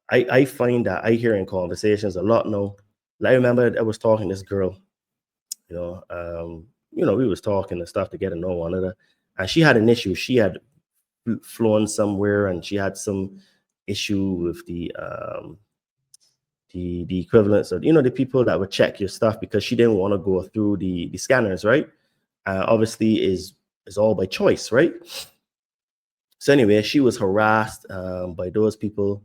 S2: I find that I hear in conversations a lot now. Like I remember I was talking to this girl, we was talking and stuff to get to know one another, and she had an issue. She had flown somewhere, and she had some issue with the equivalents of the people that would check your stuff, because she didn't want to go through the scanners, right? Obviously is all by choice, right? So anyway, she was harassed by those people,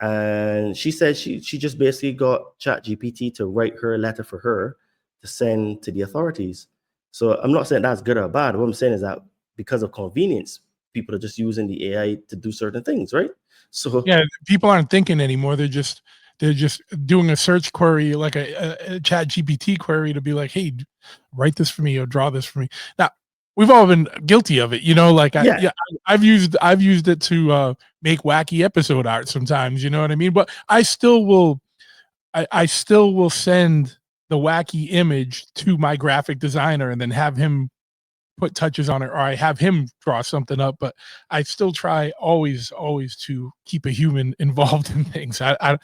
S2: and she said she just basically got ChatGPT to write her a letter for her to send to the authorities. So I'm not saying that's good or bad. What I'm saying is that because of convenience, people are just using the AI to do certain things, right? So
S1: Yeah, people aren't thinking anymore. They're just doing a search query, like a chat GPT query, to be like, hey, write this for me or draw this for me. Now, we've all been guilty of it, like
S2: yeah,
S1: I've used it to make wacky episode art sometimes, you know what I mean? But I still will send the wacky image to my graphic designer and then have him put touches on it, or I have him draw something up. But I still try always to keep a human involved in things. I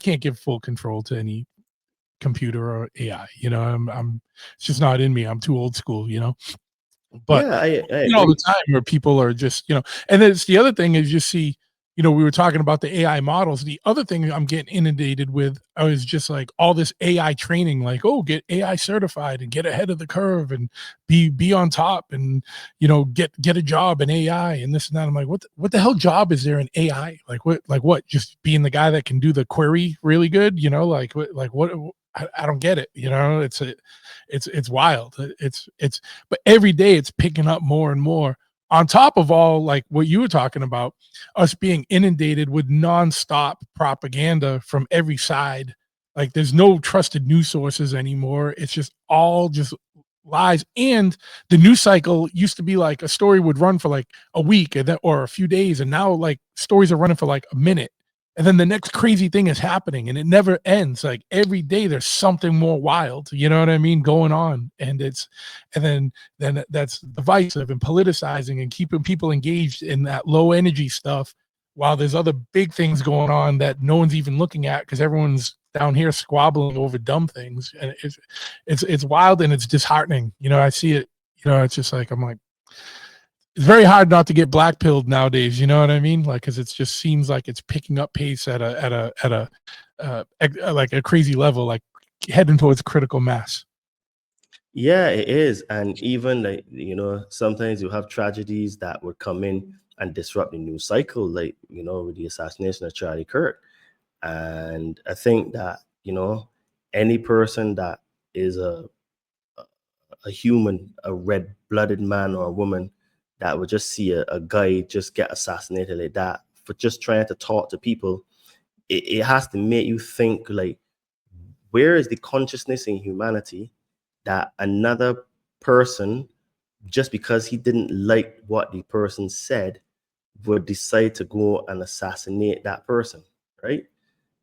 S1: can't give full control to any computer or AI. I'm it's just not in me. I'm too old school. But
S2: yeah, I
S1: all the
S2: agree.
S1: time where people are just, and then it's the other thing is you see, we were talking about the AI models. The other thing I'm getting inundated with is just like all this AI training, like, oh, get AI certified and get ahead of the curve and be on top and, get a job in AI and this and that. I'm like, what the hell job is there in AI? Like what, just being the guy that can do the query really good, what, I don't get it. It's wild. It's but every day it's picking up more and more, on top of all, like what you were talking about, us being inundated with nonstop propaganda from every side. Like there's no trusted news sources anymore. It's just all just lies. And the news cycle used to be like a story would run for like a week or a few days, and now like stories are running for like a minute, and then the next crazy thing is happening, and it never ends. Like every day there's something more wild, you know what I mean, going on. And then that's divisive and politicizing and keeping people engaged in that low energy stuff, while there's other big things going on that no one's even looking at because everyone's down here squabbling over dumb things. And it's wild, and it's disheartening. I see it. It's just like, I'm like, it's very hard not to get black pilled nowadays. You know what I mean? Like, because it just seems like it's picking up pace at a like a crazy level, like heading towards critical mass.
S2: Yeah, it is. And even like, sometimes you have tragedies that would come in and disrupt the news cycle, like, with the assassination of Charlie Kirk. And I think that, any person that is a human, a red-blooded man or a woman that would just see a guy just get assassinated like that for just trying to talk to people, it has to make you think, like, where is the consciousness in humanity that another person, just because he didn't like what the person said, would decide to go and assassinate that person, right?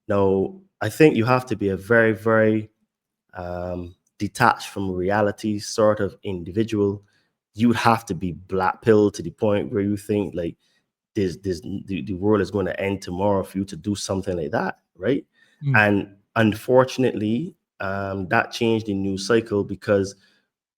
S2: Now, I think you have to be a very, very detached from reality sort of individual. You would have to be black pilled to the point where you think like the world is going to end tomorrow for you to do something like that, right?
S1: Mm.
S2: And unfortunately, that changed the news cycle because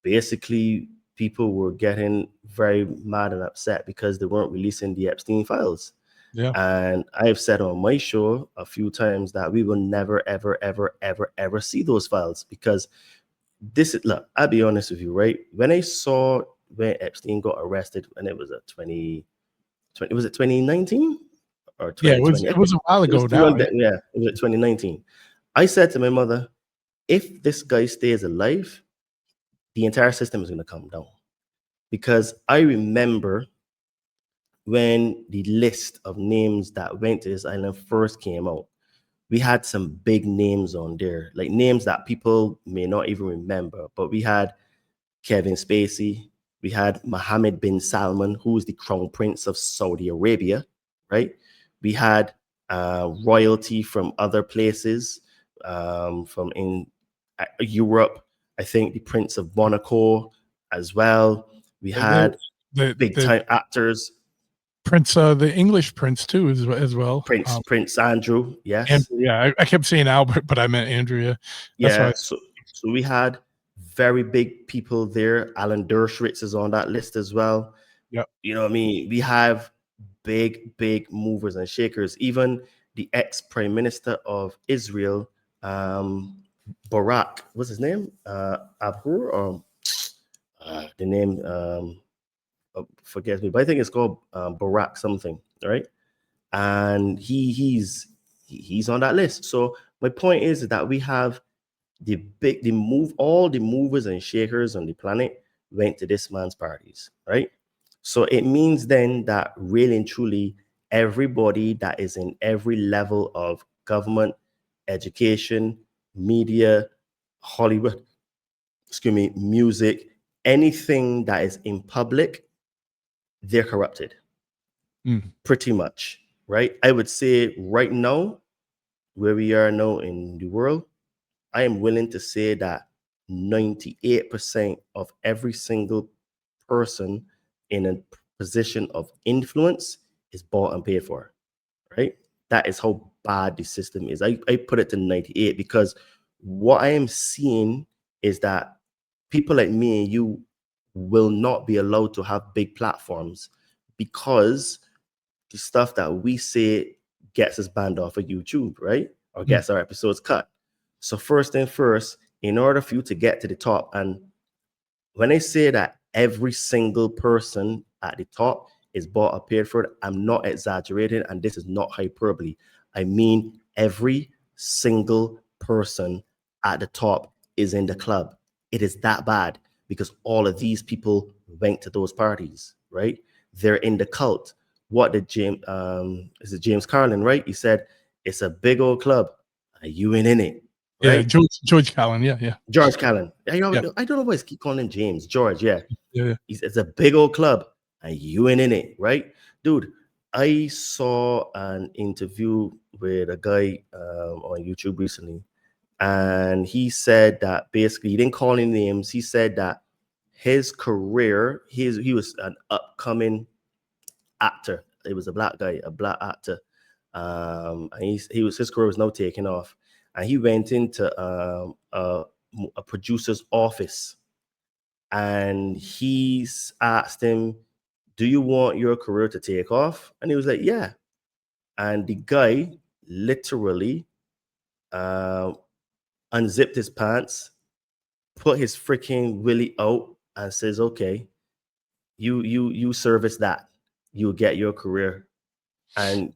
S2: basically people were getting very mad and upset because they weren't releasing the Epstein files.
S1: Yeah.
S2: And I've said on my show a few times that we will never, ever, ever, ever, ever see those files because this is, look, I'll be honest with you, right? When I saw when Epstein got arrested, and it was a 2020, was it 2019 or
S1: Yeah,
S2: 2020?
S1: it was a while
S2: It was
S1: ago now.
S2: yeah, it was 2019. I said to my mother, if this guy stays alive, the entire system is going to come down. Because I remember when the list of names that went to this island first came out, we had some big names on there, like names that people may not even remember. But we had Kevin Spacey, we had Mohammed bin Salman, who is the crown prince of Saudi Arabia, right? We had royalty from other places, from in Europe. I think the Prince of Monaco as well. We had big
S1: The
S2: time actors.
S1: Prince, the English Prince too, as well.
S2: Prince Andrew, yes.
S1: Andrew, yeah, I kept saying Albert, but I meant Andrea. That's
S2: Yeah,
S1: why.
S2: so we had very big people there. Alan Dershowitz is on that list as well.
S1: Yeah.
S2: You know what I mean? We have big movers and shakers. Even the ex-prime minister of Israel, Barak, what's his name? Abhur, or the name forgets me, but I think it's called Barak something, right? And he's on that list. So my point is that we have all the movers and shakers on the planet went to this man's parties, right? So it means then that really and truly everybody that is in every level of government, education, media, Hollywood, music, anything that is in public, they're corrupted. Pretty much, right? I would say right now, where we are now in the world, I am willing to say that 98% of every single person in a position of influence is bought and paid for, right? That is how bad the system is. I put it to 98 because what I am seeing is that people like me and you will not be allowed to have big platforms because the stuff that we say gets us banned off of YouTube, right? Or gets our episodes cut. So first thing first, in order for you to get to the top, and when I say that every single person at the top is bought or paid for, I'm not exaggerating, and this is not hyperbole. I mean every single person at the top is in the club. It is that bad because all of these people went to those parties, right? They're in the cult. What did James Carlin, right? He said, it's a big old club. Are you in it? Right?
S1: Yeah, George Callan. Yeah.
S2: George Callan. I
S1: Yeah.
S2: don't know why I keep calling him James. George, yeah.
S1: Yeah.
S2: It's a big old club. And you in it, right? Dude, I saw an interview with a guy on YouTube recently. And he said that basically, he didn't call any names. He said that his career, he was an upcoming actor. He was a black guy, a black actor. And his career was now taking off. And he went into a producer's office, and he's asked him, do you want your career to take off? And he was like, yeah. And the guy literally unzipped his pants, put his freaking willy out, and says, okay, you service that, you'll get your career. And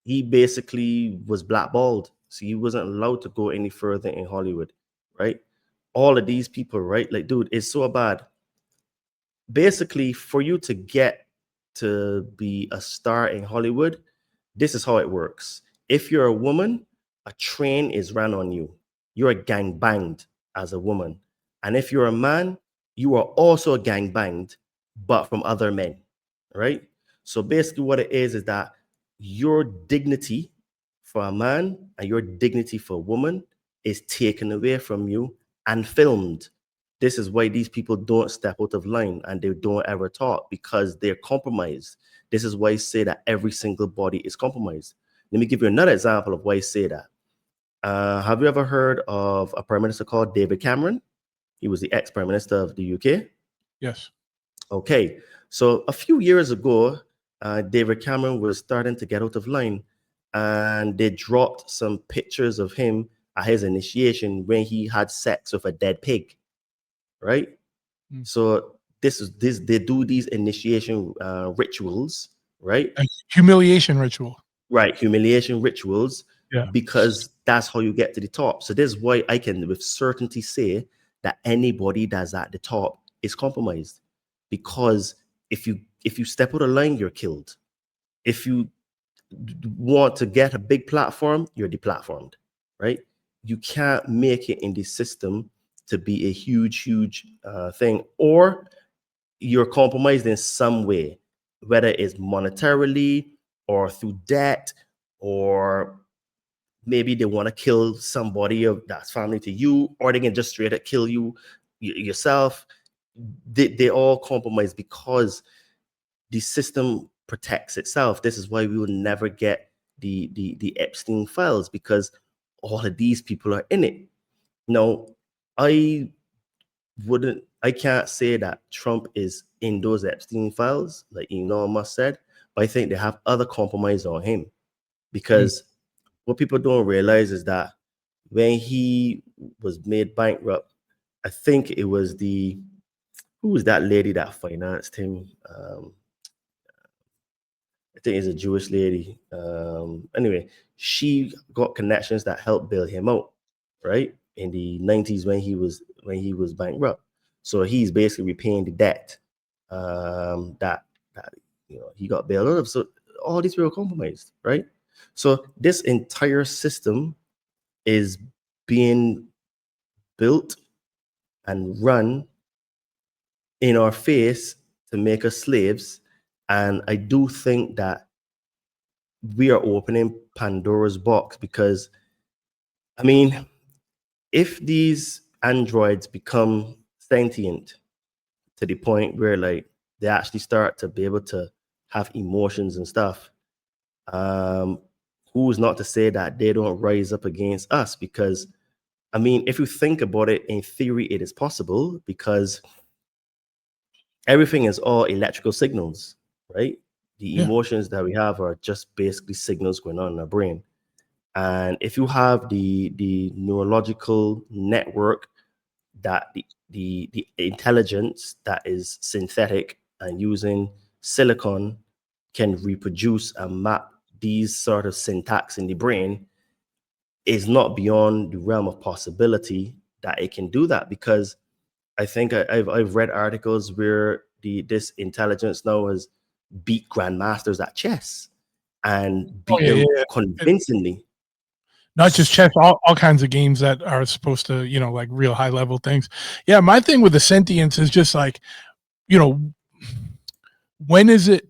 S2: he basically was blackballed. So he wasn't allowed to go any further in Hollywood, right? All of these people, right? Like, dude, it's so bad. Basically, for you to get to be a star in Hollywood, this is how it works. If you're a woman, a train is ran on you. You're gang banged as a woman. And if you're a man, you are also gang banged, but from other men, right? So basically, what it is that your dignity for a man and your dignity for a woman is taken away from you and filmed. This is why these people don't step out of line and they don't ever talk, because they're compromised. This is why I say that every single body is compromised. Let me give you another example of why I say that. Have you ever heard of a prime minister called David Cameron? He was the ex-prime minister of the UK.
S1: Yes.
S2: Okay, so a few years ago, David Cameron was starting to get out of line, and they dropped some pictures of him at his initiation when he had sex with a dead pig, right?
S1: Mm.
S2: So this they do these initiation rituals, right?
S1: A humiliation ritual.
S2: Right, humiliation rituals,
S1: Yeah.
S2: because that's how you get to the top. So this is why I can with certainty say that anybody that's at the top is compromised, because if you step out of line, you're killed. If you want to get a big platform, you're deplatformed, right? You can't make it in the system to be a huge thing, or you're compromised in some way, whether it's monetarily or through debt, or maybe they want to kill somebody of that's family to you, or they can just straight up kill you yourself. They all compromise because the system protects itself. This is why we will never get the Epstein files, because all of these people are in it. Now, I I can't say that Trump is in those Epstein files, like Elon Musk said, but I think they have other compromise on him,
S1: Mm.
S2: because what people don't realize is that when he was made bankrupt, I think it was who was that lady that financed him? I think it's a Jewish lady. Anyway, she got connections that helped bail him out, right? In the 90s when he was bankrupt. So he's basically repaying the debt that he got bailed out of. So all these people are compromised, right? So this entire system is being built and run in our face to make us slaves. And I do think that we are opening Pandora's box, because, I mean, if these androids become sentient to the point where like they actually start to be able to have emotions and stuff, who's not to say that they don't rise up against us? Because, I mean, if you think about it, in theory, it is possible, because everything is all electrical signals, right? The
S1: Yeah.
S2: emotions that we have are just basically signals going on in our brain. And if you have the neurological network, that the intelligence that is synthetic and using silicon can reproduce and map these sort of syntax in the brain, is not beyond the realm of possibility that it can do that. Because I think I've read articles where this intelligence now has beat grandmasters at chess and
S1: Oh
S2: beat
S1: yeah, yeah,
S2: them
S1: yeah. It-
S2: convincingly.
S1: not just chess, all kinds of games that are supposed to, like real high level things. Yeah, my thing with the sentience is just like, you know, when is it,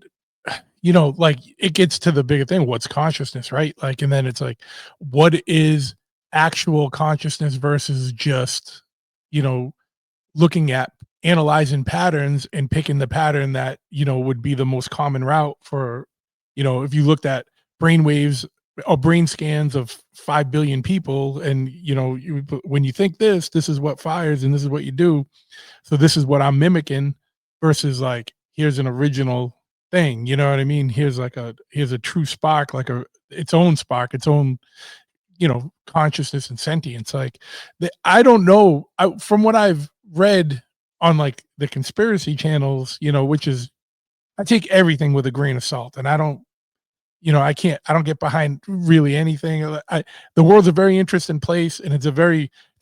S1: like it gets to the bigger thing, what's consciousness, right? Like, and then it's like, what is actual consciousness versus just, you know, looking at analyzing patterns and picking the pattern that would be the most common route for, if you looked at brain waves or brain scans of 5 billion people, and when you think this is what fires and this is what you do, so this is what I'm mimicking, versus like here's an original thing, you know what I mean? Here's a true spark, like its own spark, its own consciousness and sentience. Like I don't know, from what I've read on like the conspiracy channels, which is, I take everything with a grain of salt, and I don't, I don't get behind really anything. The world's a very interesting place, and it's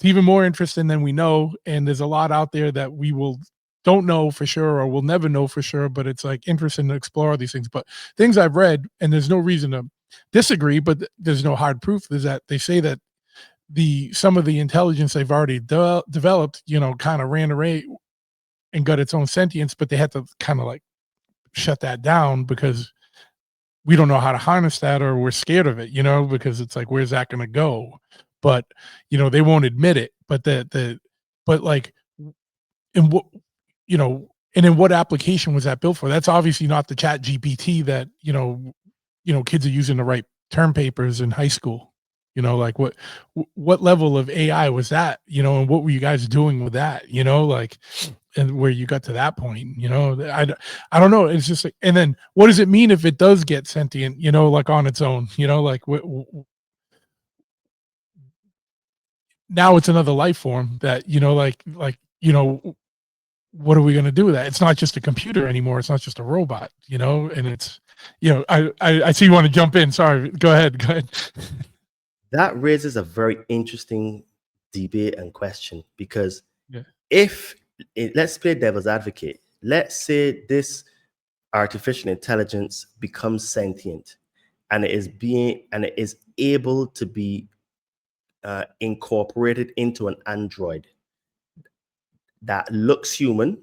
S1: even more interesting than we know. And there's a lot out there that we don't know for sure, or we'll never know for sure. But it's like interesting to explore these things. But things I've read, and there's no reason to disagree, but there's no hard proof. Is that they say that some of the intelligence they've already developed, kind of ran away and got its own sentience, but they had to kind of like shut that down because we don't know how to harness that, or we're scared of it, because it's like, where's that going to go? But, they won't admit it, but but like, in what, and in what application was that built for? That's obviously not the chat GPT that, kids are using to write term papers in high school, You know, like what level of AI was that? You know, and what were you guys doing with that? You know, like, and where you got to that point, you know, I don't know. It's just like, and then what does it mean if it does get sentient? You know, like on its own. You know, like now it's another life form that, you know, like you know, what are we going to do with that? It's not just a computer anymore. It's not just a robot, you know, and it's, you know, I see you want to jump in. Sorry. Go ahead. Go ahead.
S2: That raises a very interesting debate and question because
S1: Yeah.
S2: if let's play devil's advocate, let's say this artificial intelligence becomes sentient and it is able to be incorporated into an android that looks human,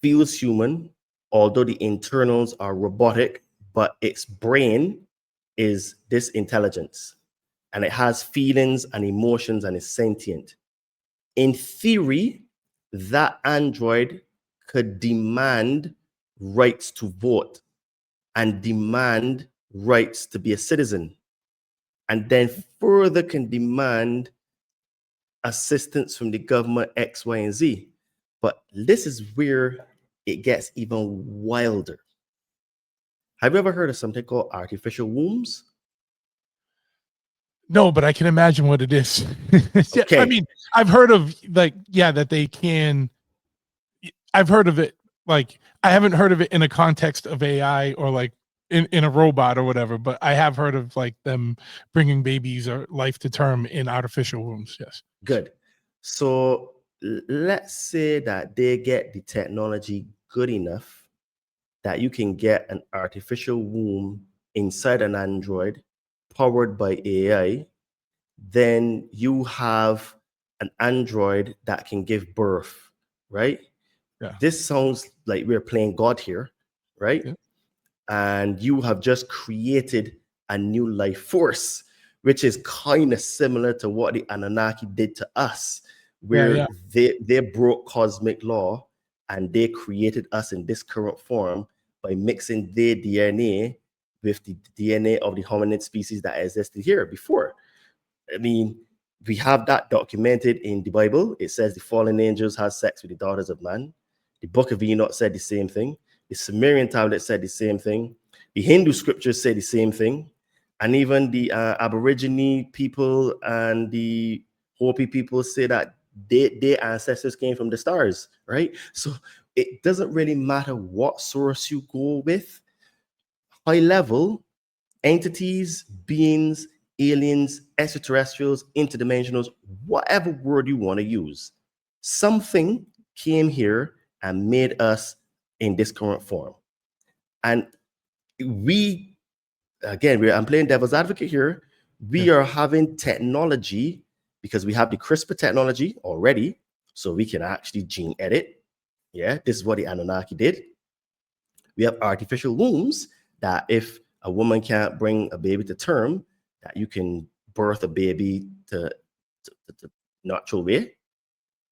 S2: feels human, although the internals are robotic, but its brain is this intelligence and it has feelings and emotions and is sentient. In theory, that android could demand rights to vote and demand rights to be a citizen, and then further can demand assistance from the government X, Y, and Z. But this is where it gets even wilder. Have you ever heard of something called artificial wombs?
S1: No, but I can imagine what it is. Yeah, I
S2: Okay,
S1: mean, I've heard of like, yeah, that they can, I've heard of it. Like, I haven't heard of it in a context of AI or like in a robot or whatever, but I have heard of like them bringing babies or life to term in artificial wombs. Yes.
S2: good. So let's say that they get the technology good enough that you can get an artificial womb inside an android powered by AI, then you have an android that can give birth, right?
S1: Yeah.
S2: This sounds like we're playing God here, right?
S1: Yeah.
S2: And you have just created a new life force, which is kind of similar to what the Annunaki did to us,
S1: Yeah.
S2: where
S1: Yeah.
S2: they broke cosmic law and they created us in this current form by mixing their DNA with the DNA of the hominid species that existed here before. I mean, we have that documented in the Bible. It says the fallen angels had sex with the daughters of man. The Book of Enoch said the same thing. The Sumerian tablet said the same thing. The Hindu scriptures say the same thing. And even the Aborigine people and the Hopi people say that their ancestors came from the stars, right? So it doesn't really matter what source you go with. High level, entities, beings, aliens, extraterrestrials, interdimensionals, whatever word you want to use. Something came here and made us in this current form. And we, again, I'm playing devil's advocate here. We
S1: Yeah.
S2: are having technology because we have the CRISPR technology already, so we can actually gene edit. Yeah, this is what the Anunnaki did. We have artificial wombs that if a woman can't bring a baby to term, that you can birth a baby to natural way.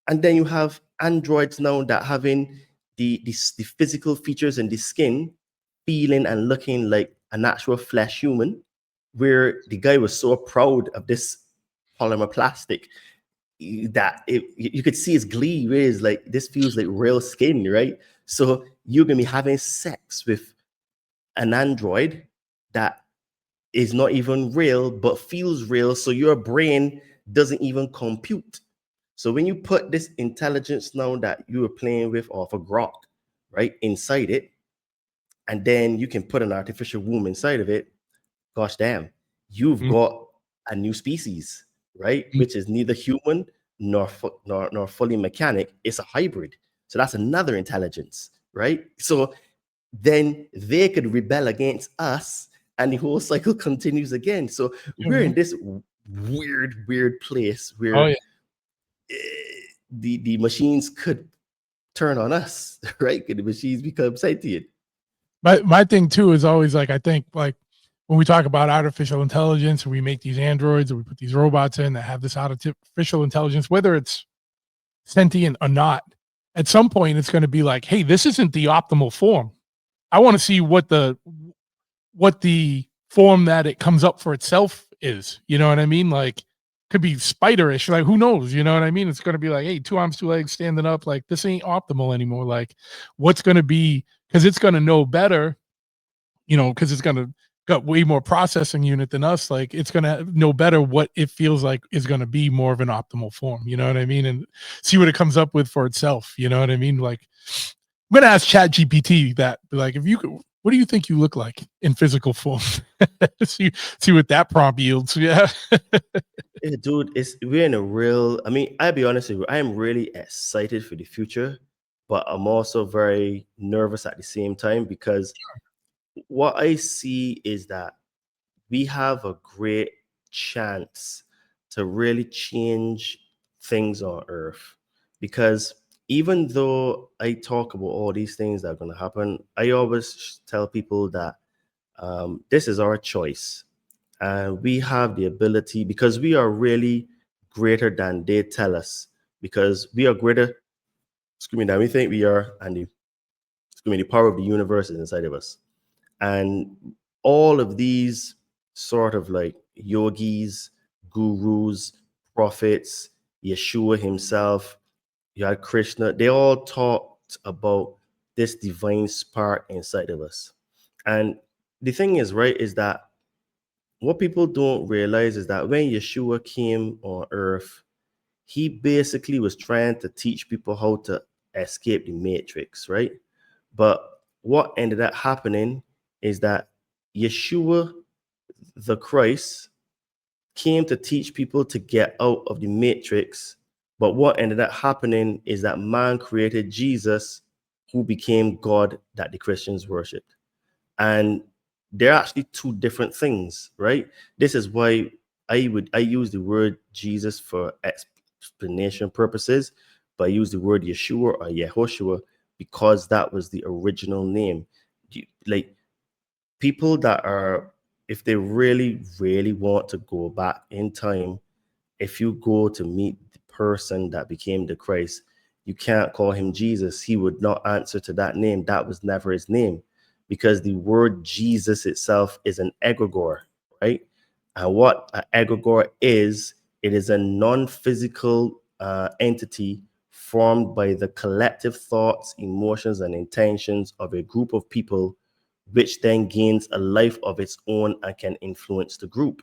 S2: And then you have androids now that having the physical features and the skin feeling and looking like a natural flesh human, where the guy was so proud of this polymer plastic that you could see his glee, where he's like, this feels like real skin, right? So you're gonna be having sex with an android that is not even real but feels real, so your brain doesn't even compute. So when you put this intelligence now that you were playing with off a grok, right, inside it, and then you can put an artificial womb inside of it, gosh damn, you've
S1: Mhm.
S2: got a new species, right, which is neither human nor fully mechanic. It's a hybrid. So that's another intelligence, right? So then they could rebel against us and the whole cycle continues again. So we're in
S1: Mhm.
S2: this weird place
S1: Oh
S2: where
S1: yeah.
S2: the machines could turn on us, right? Could the machines become sentient?
S1: My thing too is always like, I think like when we talk about artificial intelligence and we make these androids or we put these robots in that have this artificial intelligence, whether it's sentient or not, at some point it's going to be like, hey, this isn't the optimal form. I want to see what the form that it comes up for itself is. You know what I mean? Like, could be spiderish. Like, who knows? You know what I mean? It's going to be like, hey, 2 arms, 2 legs, standing up. Like, this ain't optimal anymore. Like, what's going to be? Because it's going to know better. You know, because it's going to got way more processing unit than us. Like, it's going to know better what it feels like is going to be more of an optimal form. You know what I mean? And see what it comes up with for itself. You know what I mean? Like, I'm gonna ask Chat GPT that. Like, if you could, what do you think you look like in physical form? see what that prompt yields. Yeah.
S2: Yeah, dude, we're in a real. I mean, I'll be honest with you, I am really excited for the future, but I'm also very nervous at the same time because what I see is that we have a great chance to really change things on earth. Because even though I talk about all these things that are going to happen, I always tell people that this is our choice. And we have the ability because we are really greater than they tell us, because we are greater, than we think we are, and the power of the universe is inside of us. And all of these sort of like yogis, gurus, prophets, Yeshua himself, you had Krishna, they all talked about this divine spark inside of us. And the thing is, right, is that what people don't realize is that when Yeshua came on earth, he basically was trying to teach people how to escape the matrix, right? But what ended up happening is that Yeshua, the Christ, came to teach people to get out of the matrix. But what ended up happening is that man created Jesus, who became God that the Christians worshiped. And they're actually two different things, right? This is why I use the word Jesus for explanation purposes, but I use the word Yeshua or Yehoshua because that was the original name. Like, people that are, if they really, really want to go back in time, if you go to meet the person that became the Christ, you can't call him Jesus. He would not answer to that name. That was never his name, because the word Jesus itself is an egregore, right? And what an egregore is, it is a non-physical entity formed by the collective thoughts, emotions, and intentions of a group of people, which then gains a life of its own and can influence the group,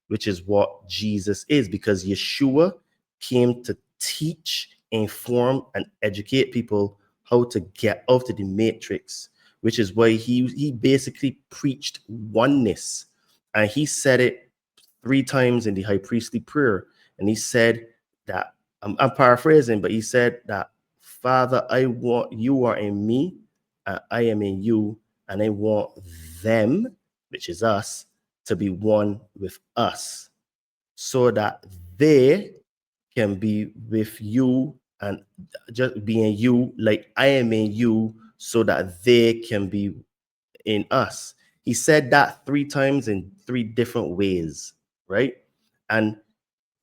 S2: which is what Jesus is, because Yeshua came to teach, inform, and educate people how to get out of the matrix, which is why he basically preached oneness. And he said it 3 times in the high priestly prayer. And he said that, I'm paraphrasing, but he said that, Father, I want, you are in me, and I am in you, and I want them, which is us, to be one with us, so that they can be with you and just being you like I am in you, so that they can be in us. He said that 3 times in 3 different ways, right? And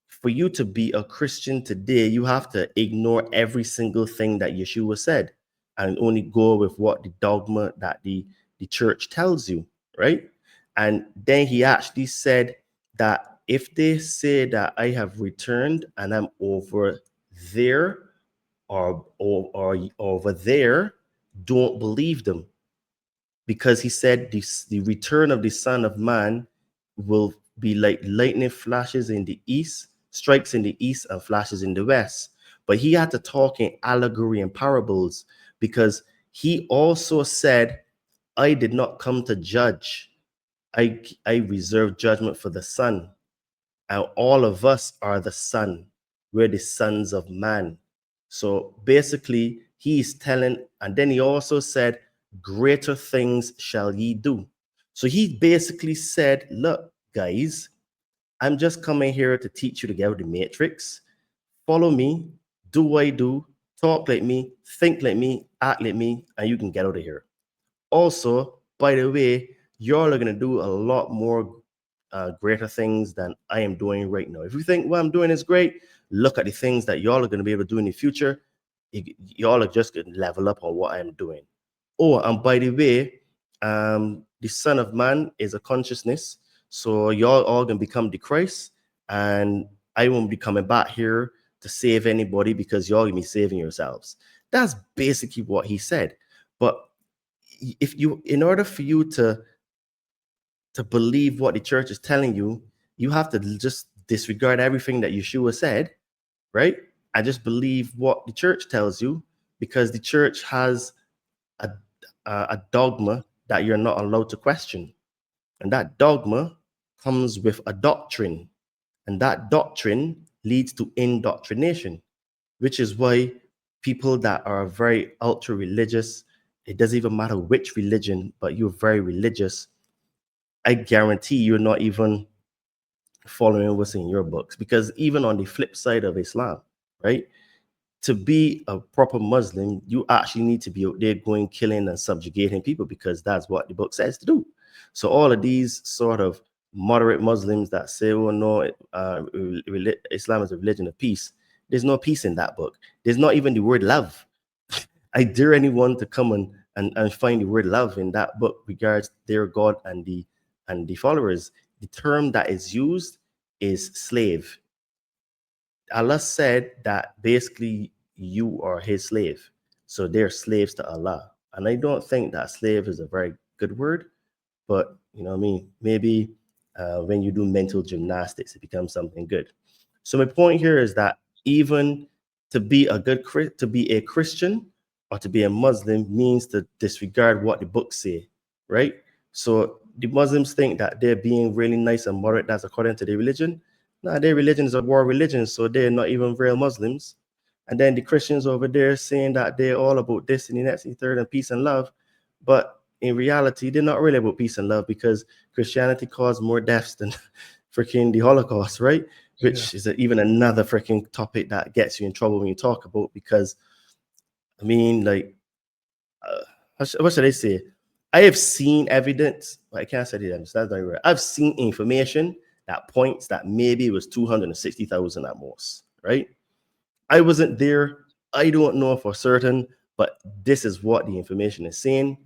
S2: for you to be a Christian today, you have to ignore every single thing that Yeshua said and only go with what the dogma that the church tells you, right? And then he actually said that if they say that I have returned and I'm over there or over there, don't believe them, because he said this, the return of the Son of Man will be like lightning flashes in the east, strikes in the east and flashes in the west. But he had to talk in allegory and parables, because he also said, I did not come to judge. I reserve judgment for the Son. And all of us are the Son. We're the sons of man. So basically, he's telling, and then he also said, greater things shall ye do. So he basically said, look, guys, I'm just coming here to teach you to get out of the matrix. Follow me, do what I do, talk like me, think like me, act like me, and you can get out of here. Also, by the way, y'all are going to do a lot more greater things than I am doing right now. If you think what I'm doing is great, look at the things that y'all are going to be able to do in the future. Y'all are just going to level up on what I'm doing. Oh, and by the way, the Son of Man is a consciousness. So y'all all gonna become the Christ, and I won't be coming back here to save anybody because y'all gonna be saving yourselves. That's basically what he said. But if you, in order for you to believe what the church is telling you, you have to just disregard everything that Yeshua said, right? I just believe what the church tells you, because the church has a, a dogma that you're not allowed to question. And that dogma comes with a doctrine. And that doctrine leads to indoctrination, which is why people that are very ultra religious, it doesn't even matter which religion, but you're very religious, I guarantee you're not even following what's in your books. Because even on the flip side of Islam, right? To be a proper Muslim, you actually need to be out there going, killing and subjugating people, because that's what the book says to do. So all of these sort of moderate Muslims that say, oh no, Islam is a religion of peace. There's no peace in that book. There's not even the word love. I dare anyone to come and find the word love in that book regards their God and the followers. The term that is used is slave. Allah said that basically you are his slave. So they're slaves to Allah. And I don't think that slave is a very good word, but you know what I mean? Maybe when you do mental gymnastics, it becomes something good. So my point here is that even to be to be a Christian or to be a Muslim means to disregard what the books say, right? So the Muslims think that they're being really nice and moderate. That's according to their religion. Nah, their religion is a war religion, so they're not even real Muslims. And then the Christians over there saying that they're all about this and the next and the third and peace and love. But in reality, they're not really about peace and love, because Christianity caused more deaths than freaking the Holocaust, right? Which is even another freaking topic that gets you in trouble when you talk about, because I mean, like, what should I say? I have seen evidence, but I can't say the evidence. That's not right. I've seen information that points that maybe it was 260,000 at most, right? I wasn't there. I don't know for certain, but this is what the information is saying.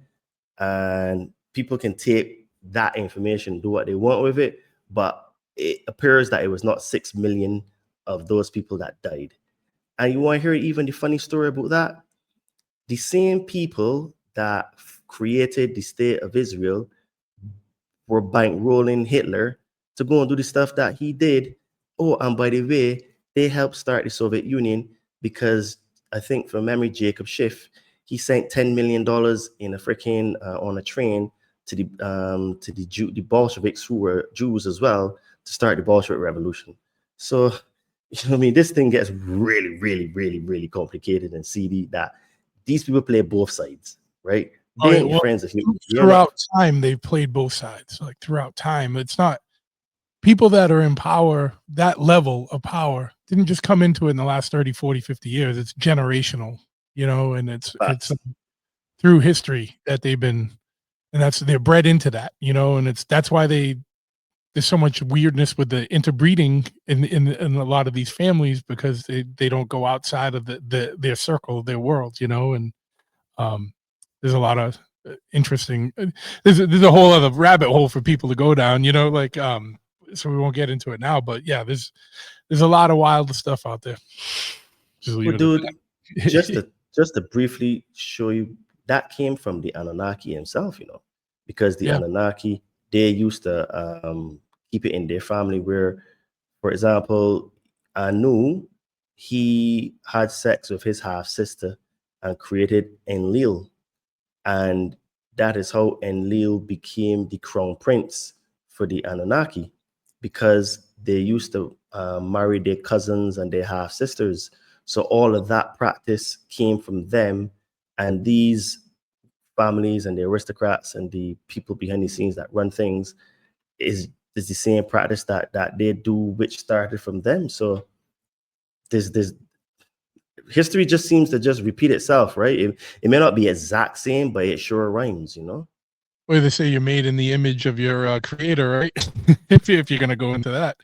S2: And people can take that information, do what they want with it. But it appears that it was not 6 million of those people that died. And you want to hear even the funny story about that? The same people that created the state of Israel were bankrolling Hitler to go and do the stuff that he did. Oh, and by the way, they helped start the Soviet Union because I think from memory, Jacob Schiff, he sent $10 million in a freaking on a train to the Bolsheviks, who were Jews as well, to start the Bolshevik Revolution. So, you know what I mean? This thing gets really, really, really, really complicated and seedy, that these people play both sides, right?
S1: Oh,
S2: They
S1: yeah,
S2: ain't your
S1: well,
S2: friends if you're not.
S1: throughout time, they've played both sides. Like throughout time, it's not people that are in power, that level of power didn't just come into it in the last 30, 40, 50 years. It's generational, and it's through history that they've been, and they're bred into that, and that's why there's so much weirdness with the interbreeding in a lot of these families, because they don't go outside of their circle, their world, and um, there's a lot of interesting. There's a whole other rabbit hole for people to go down, like so we won't get into it now. But yeah, there's a lot of wild stuff out there. Just leave
S2: Well,
S1: it at
S2: dude, just
S1: that.
S2: to briefly show you, that came from the Anunnaki himself, because the
S1: Yeah.
S2: Anunnaki, they used to keep it in their family where, for example, Anu, he had sex with his half sister and created Enlil. And that is how Enlil became the crown prince for the Anunnaki, because they used to marry their cousins and their half sisters. So all of that practice came from them. And these families and the aristocrats and the people behind the scenes that run things is the same practice that they do, which started from them. So there's history just seems to just repeat itself, right? It may not be exact same, but it sure rhymes.
S1: Well, they say you're made in the image of your creator, right? if you're gonna go into that.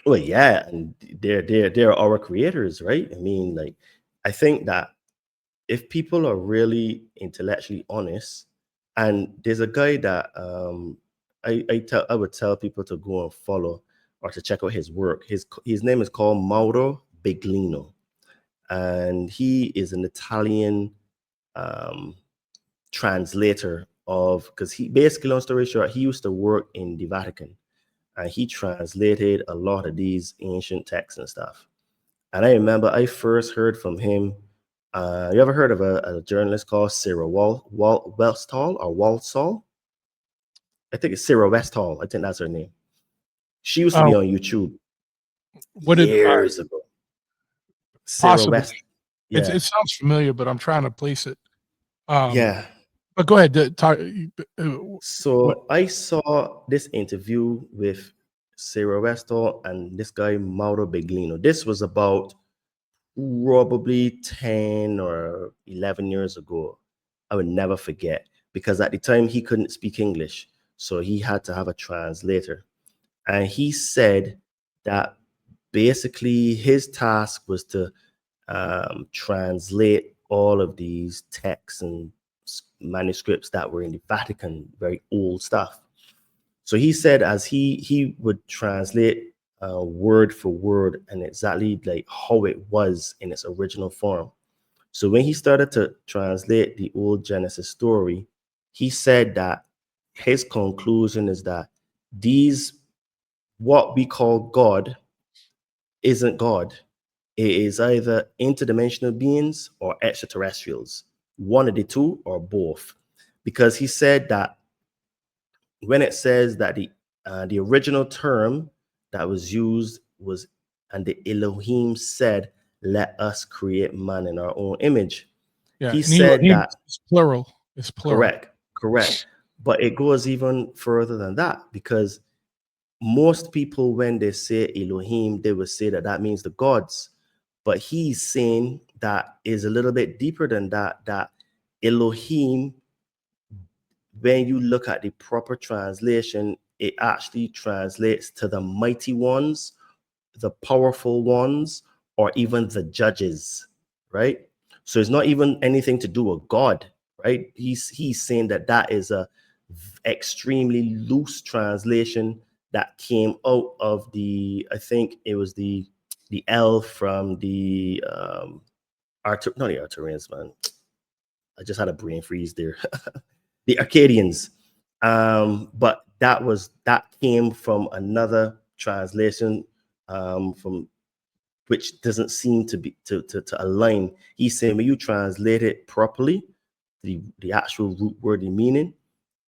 S2: Well, yeah, and they're our creators, right? I mean, like, I think that if people are really intellectually honest, and there's a guy that I would tell people to go and follow or to check out his work. His name is called Mauro Biglino, and he is an Italian um, translator of, because he basically, long story short, he used to work in the Vatican, and he translated a lot of these ancient texts and stuff. And I remember I first heard from him. You ever heard of a journalist called Sarah Westall or Walsall? I think it's Sarah Westall. I think that's her name. She used to be
S1: Oh,
S2: on YouTube
S1: what did
S2: years ago. Sarah
S1: possibly?
S2: West.
S1: It
S2: Yeah.
S1: sounds familiar, but I'm trying to place it. Um,
S2: Yeah.
S1: but go ahead. What?
S2: So I saw this interview with Sarah Westall and this guy Mauro Beglino. This was about probably 10 or 11 years ago. I would never forget, because at the time he couldn't speak English, so he had to have a translator. And he said that basically his task was to translate all of these texts and manuscripts that were in the Vatican, very old stuff. So he said, as he would translate word for word and exactly like how it was in its original form. So when he started to translate the old Genesis story, he said that his conclusion is that these, what we call God, isn't God. It is either interdimensional beings or extraterrestrials, one of the two or both. Because he said that when it says that the original term that was used was, and the Elohim said, "Let us create man in our own image."
S1: Yeah,
S2: He
S1: and
S2: said
S1: Elohim
S2: that,
S1: is plural. It's plural.
S2: correct. But it goes even further than that, because most people, when they say Elohim, they will say that that means the gods. But he's saying that is a little bit deeper than that, that Elohim, when you look at the proper translation, it actually translates to the mighty ones, the powerful ones, or even the judges, right? So it's not even anything to do with God, right? He's saying that that is a extremely loose translation that came out of the, I think it was the L from the Arthur, not the Arthurians, man. I just had a brain freeze there. The Arcadians. But that came from another translation, from which doesn't seem to be to align. He's saying when you translate it properly, the actual root word, the meaning,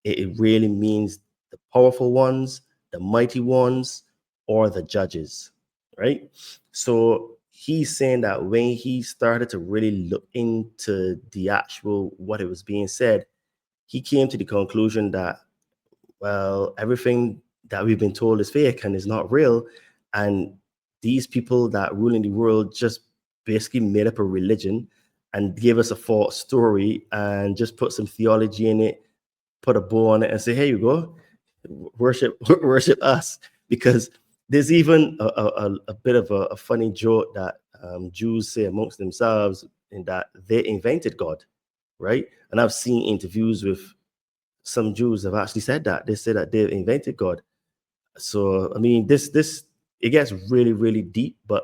S2: it really means the powerful ones, the mighty ones, or the judges, right? So he's saying that when he started to really look into the actual what it was being said, he came to the conclusion that, well, everything that we've been told is fake and is not real. And these people that rule in the world just basically made up a religion and gave us a false story and just put some theology in it, put a bow on it, and say, "Here you go, worship, worship us." Because there's even a bit of a funny joke that Jews say amongst themselves, in that they invented God, right? And I've seen interviews with some Jews have actually said that. They say that they've invented God. So I mean, this it gets really, really deep. But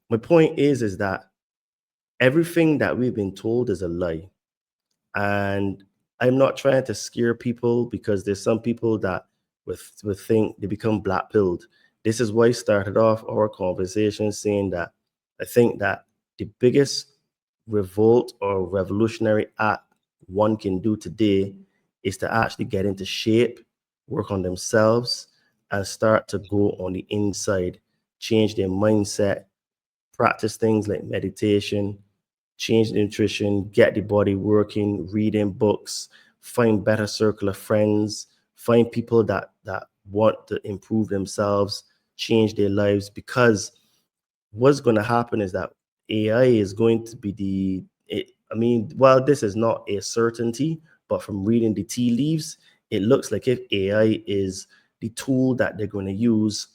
S2: my point is that everything that we've been told is a lie. And I'm not trying to scare people, because there's some people that would think they become black pilled. This is why I started off our conversation saying that I think that the biggest revolt or revolutionary act one can do today is to actually get into shape, work on themselves, and start to go on the inside, change their mindset, practice things like meditation, change nutrition, get the body working, reading books, find better circle of friends, find people that want to improve themselves, change their lives. Because what's going to happen is that AI is going to be I mean, well, this is not a certainty, but from reading the tea leaves, it looks like if AI is the tool that they're going to use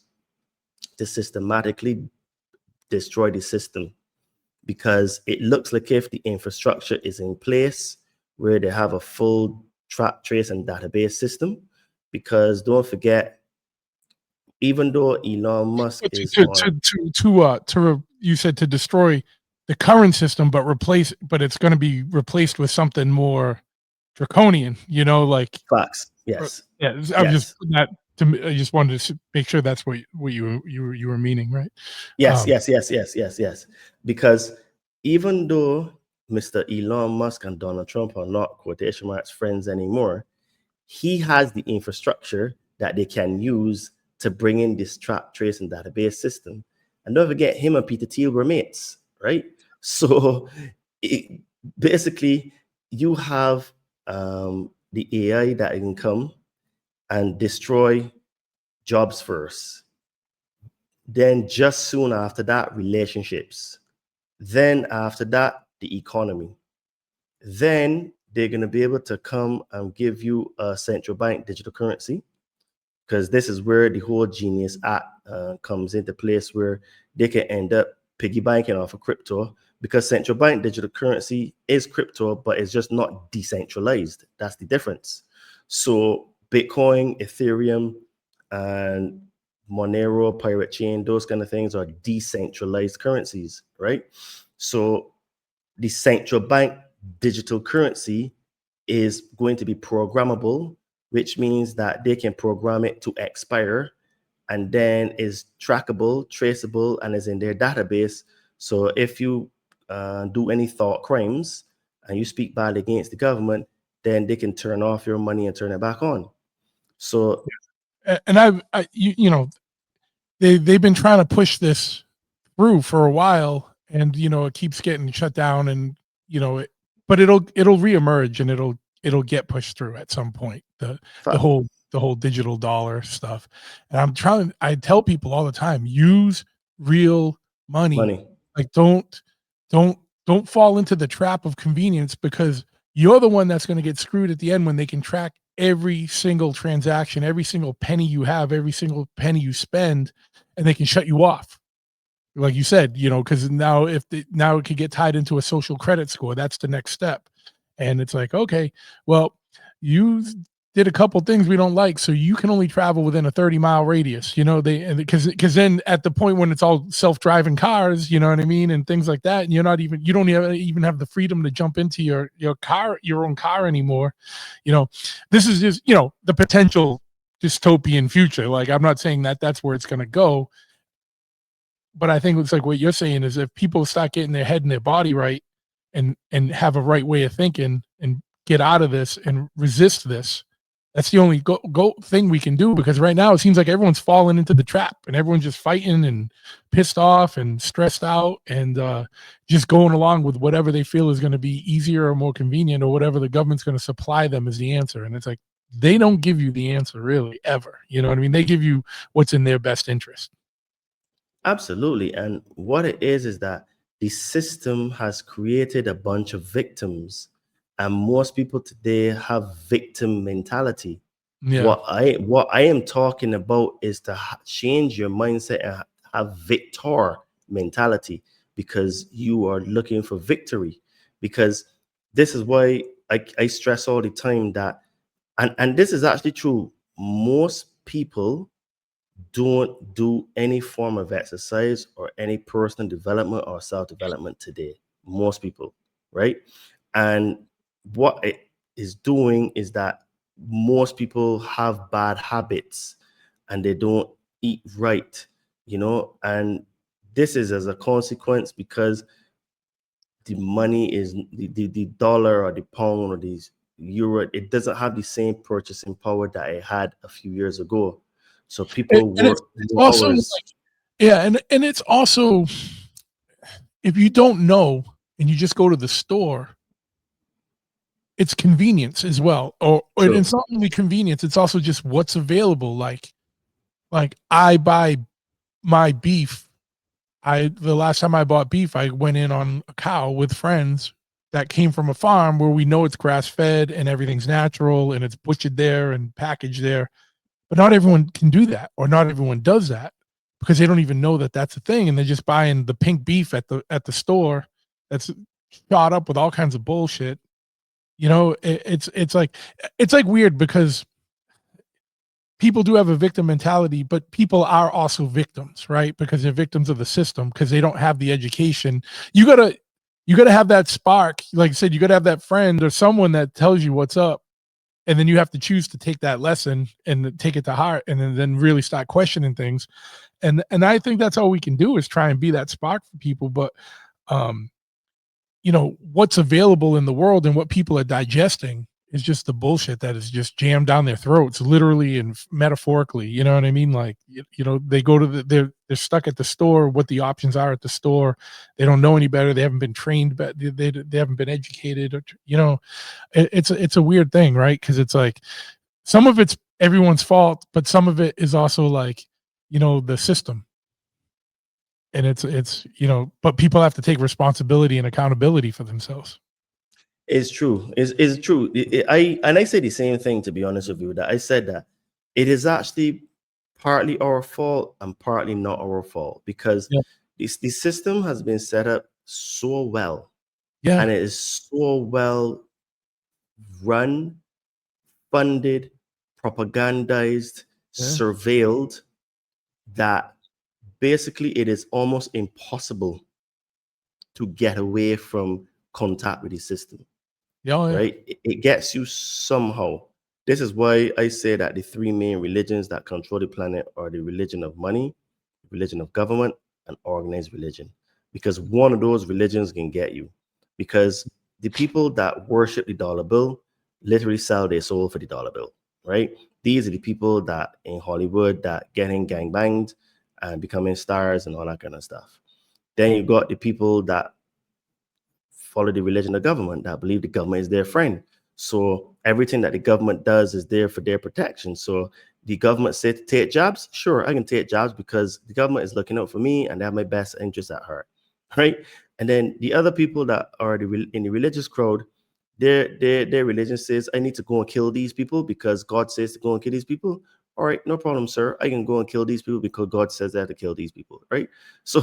S2: to systematically destroy the system, because it looks like if the infrastructure is in place where they have a full track, trace, and database system, because don't forget, even though Elon Musk
S1: But
S2: is on
S1: you said to destroy the current system, but it's going to be replaced with something more draconian. Like
S2: facts, yes,
S1: yeah. I'm just
S2: yes,
S1: putting that to. I just wanted to make sure that's what you were meaning, right?
S2: yes,
S1: Um,
S2: yes, yes, yes, yes, yes. Because even though Mr. Elon Musk and Donald Trump are not quotation marks friends anymore, he has the infrastructure that they can use to bring in this track, trace, and database system. And don't forget, him and Peter Thiel were mates, right? So it, basically, you have the AI that can come and destroy jobs first. Then, just soon after that, relationships. Then, after that, the economy. Then, they're going to be able to come and give you a central bank digital currency, because this is where the whole Genius Act comes into place, where they can end up piggy banking off of crypto, because central bank digital currency is crypto, but it's just not decentralized. That's the difference. So Bitcoin, Ethereum, and Monero, Pirate Chain, those kind of things are decentralized currencies, right? So the central bank digital currency is going to be programmable, which means that they can program it to expire and then is trackable, traceable, and is in their database. So if you do any thought crimes and you speak bad against the government, then they can turn off your money and turn it back on. So
S1: and they've been trying to push this through for a while, and it keeps getting shut down, and but it'll reemerge, and it'll get pushed through at some point. The whole digital dollar stuff, and I tell people all the time, use real money.
S2: money.
S1: Like don't don't fall into the trap of convenience, because you're the one that's going to get screwed at the end when they can track every single transaction, every single penny you have, every single penny you spend, and they can shut you off. Like you said, because now now it could get tied into a social credit score. That's the next step. And it's like, okay, well, you did a couple things we don't like, so you can only travel within a 30-mile radius. Because then at the point when it's all self-driving cars, you know what I mean, and things like that, and you don't even have the freedom to jump into your own car anymore. This is just the potential dystopian future. Like, I'm not saying that that's where it's going to go, but I think it's like what you're saying is, if people start getting their head and their body right, and have a right way of thinking, and get out of this and resist this, that's the only go thing we can do. Because right now it seems like everyone's falling into the trap, and everyone's just fighting and pissed off and stressed out, and just going along with whatever they feel is going to be easier or more convenient, or whatever the government's going to supply them as the answer. And it's like, they don't give you the answer really ever. You know what I mean? They give you what's in their best interest.
S2: Absolutely. And what it is that the system has created a bunch of victims. And most people today have victim mentality.
S1: Yeah.
S2: What I am talking about is to change your mindset and have victor mentality, because you are looking for victory. Because this is why I stress all the time that, and this is actually true, most people don't do any form of exercise or any personal development or self-development today. Most people, right? And what it is doing is that most people have bad habits and they don't eat right, and this is as a consequence, because the money is the dollar or the pound or the euro, it doesn't have the same purchasing power that it had a few years ago. So
S1: And
S2: people
S1: it's
S2: work
S1: it's
S2: more
S1: also like,
S2: hours.
S1: yeah, and it's also, if you don't know and you just go to the store, it's convenience as well. Or it's
S2: True.
S1: not only convenience, it's also just what's available. Like I buy my beef. The last time I bought beef, I went in on a cow with friends that came from a farm where we know it's grass fed and everything's natural and it's butchered there and packaged there. But not everyone can do that, or not everyone does that, because they don't even know that that's a thing, and they're just buying the pink beef at the store that's shot up with all kinds of bullshit. It's like weird, because people do have a victim mentality, but people are also victims, right? Because they're victims of the system because they don't have the education. You gotta have that spark. Like I said, you gotta have that friend or someone that tells you what's up. And then you have to choose to take that lesson and take it to heart and then really start questioning things. And I think that's all we can do is try and be that spark for people. But um, what's available in the world and what people are digesting is just the bullshit that is just jammed down their throats, literally and metaphorically. You know what I mean? Like, they go to they're stuck at the store, what the options are at the store. They don't know any better. They haven't been trained, but they haven't been educated. Or, it's a weird thing, right? Because it's like some of it's everyone's fault, but some of it is also like, the system. And it's but people have to take responsibility and accountability for themselves.
S2: It's true. It's true. I say the same thing, to be honest with you. That I said that it is actually partly our fault and partly not our fault, because
S1: Yeah.
S2: the system has been set up so well,
S1: Yeah.
S2: and it is so well run, funded, propagandized,
S1: Yeah.
S2: surveilled, that basically it is almost impossible to get away from contact with the system.
S1: Yeah. Oh, yeah.
S2: Right? It gets you somehow. This is why I say that the three main religions that control the planet are the religion of money, religion of government, and organized religion. Because one of those religions can get you. Because the people that worship the dollar bill literally sell their soul for the dollar bill, right? These are the people that in Hollywood that getting gangbanged and becoming stars and all that kind of stuff. Then you got the people that follow the religion of government, that believe the government is their friend. So everything that the government does is there for their protection. So the government said to take jobs, sure, I can take jobs because the government is looking out for me and they have my best interests at heart, right? And then the other people that are in the religious crowd, their religion says I need to go and kill these people because God says to go and kill these people. All right, no problem, sir. I can go and kill these people because God says I have to kill these people, right? So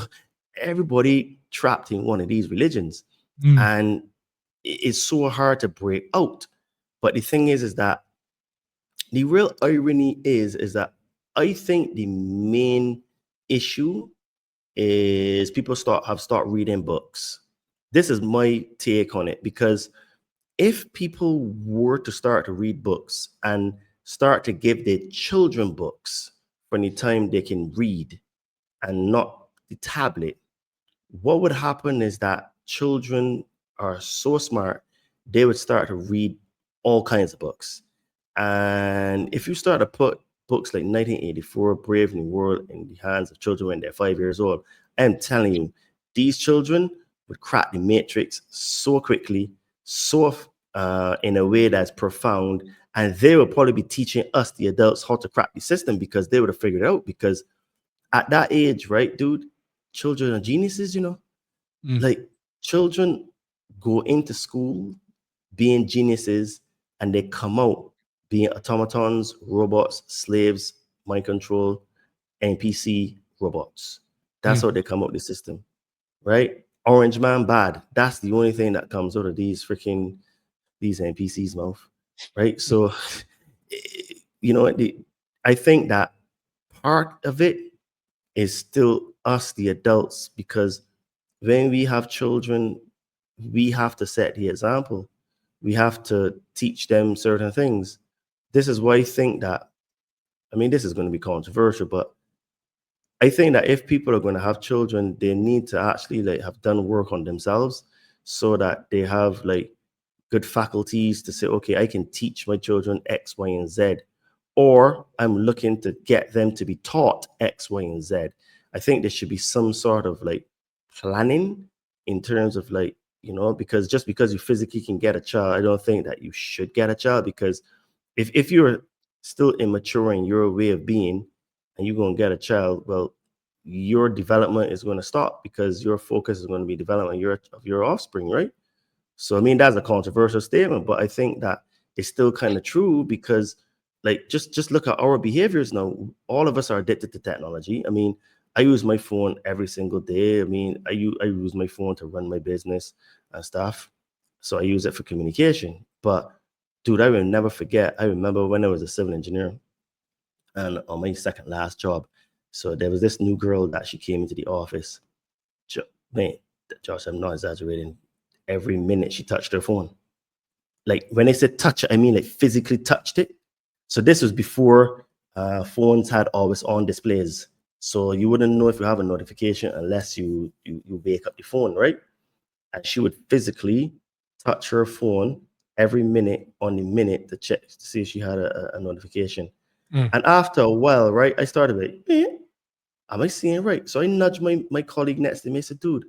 S2: everybody trapped in one of these religions,
S1: Mm.
S2: and it's so hard to break out. But the thing is that the real irony is that I think the main issue is people start reading books. This is my take on it, because if people were to start to read books and start to give their children books from the time they can read and not the tablet, what would happen is that children are so smart, they would start to read all kinds of books. And if you start to put books like 1984, Brave New World, in the hands of children when they're 5 years old, I'm telling you, these children would crack the matrix so quickly, so in a way that's profound. And they will probably be teaching us, the adults, how to crack the system, because they would have figured it out. Because at that age, right, dude, children are geniuses.
S1: Mm.
S2: Like, children go into school being geniuses and they come out being automatons, robots, slaves, mind control, NPC robots. That's
S1: Mm.
S2: how they come out the system, right? Orange man bad. That's the only thing that comes out of these NPCs mouth, right? So I think that part of it is still us, the adults, because when we have children, we have to set the example. We have to teach them certain things. This is why I think that, I mean, this is going to be controversial, but I think that if people are going to have children, they need to actually like have done work on themselves, so that they have like good faculties to say, okay, I can teach my children X, Y, and Z, or I'm looking to get them to be taught X, Y, and Z. I think there should be some sort of like planning in terms of like, because just because you physically can get a child, I don't think that you should get a child, because if you're still immature in your way of being and you're going to get a child, well, your development is going to stop because your focus is going to be development of your offspring, right? So I mean, that's a controversial statement, but I think that it's still kind of true, because like just look at our behaviors now. All of us are addicted to technology. I mean, I use my phone every single day. I mean, I use my phone to run my business and stuff. So I use it for communication. But dude, I will never forget. I remember when I was a civil engineer, and on my second last job. So there was this new girl that she came into the office. Man, Josh, I'm not exaggerating. Every minute she touched her phone. Like when I said touch, I mean like physically touched it. So this was before phones had always on displays. So you wouldn't know if you have a notification unless you wake up the phone, right? And she would physically touch her phone every minute on the minute to check to see if she had a notification.
S1: Mm.
S2: And after a while, right, I started like, am I seeing right? So I nudged my colleague next to me. I said, dude,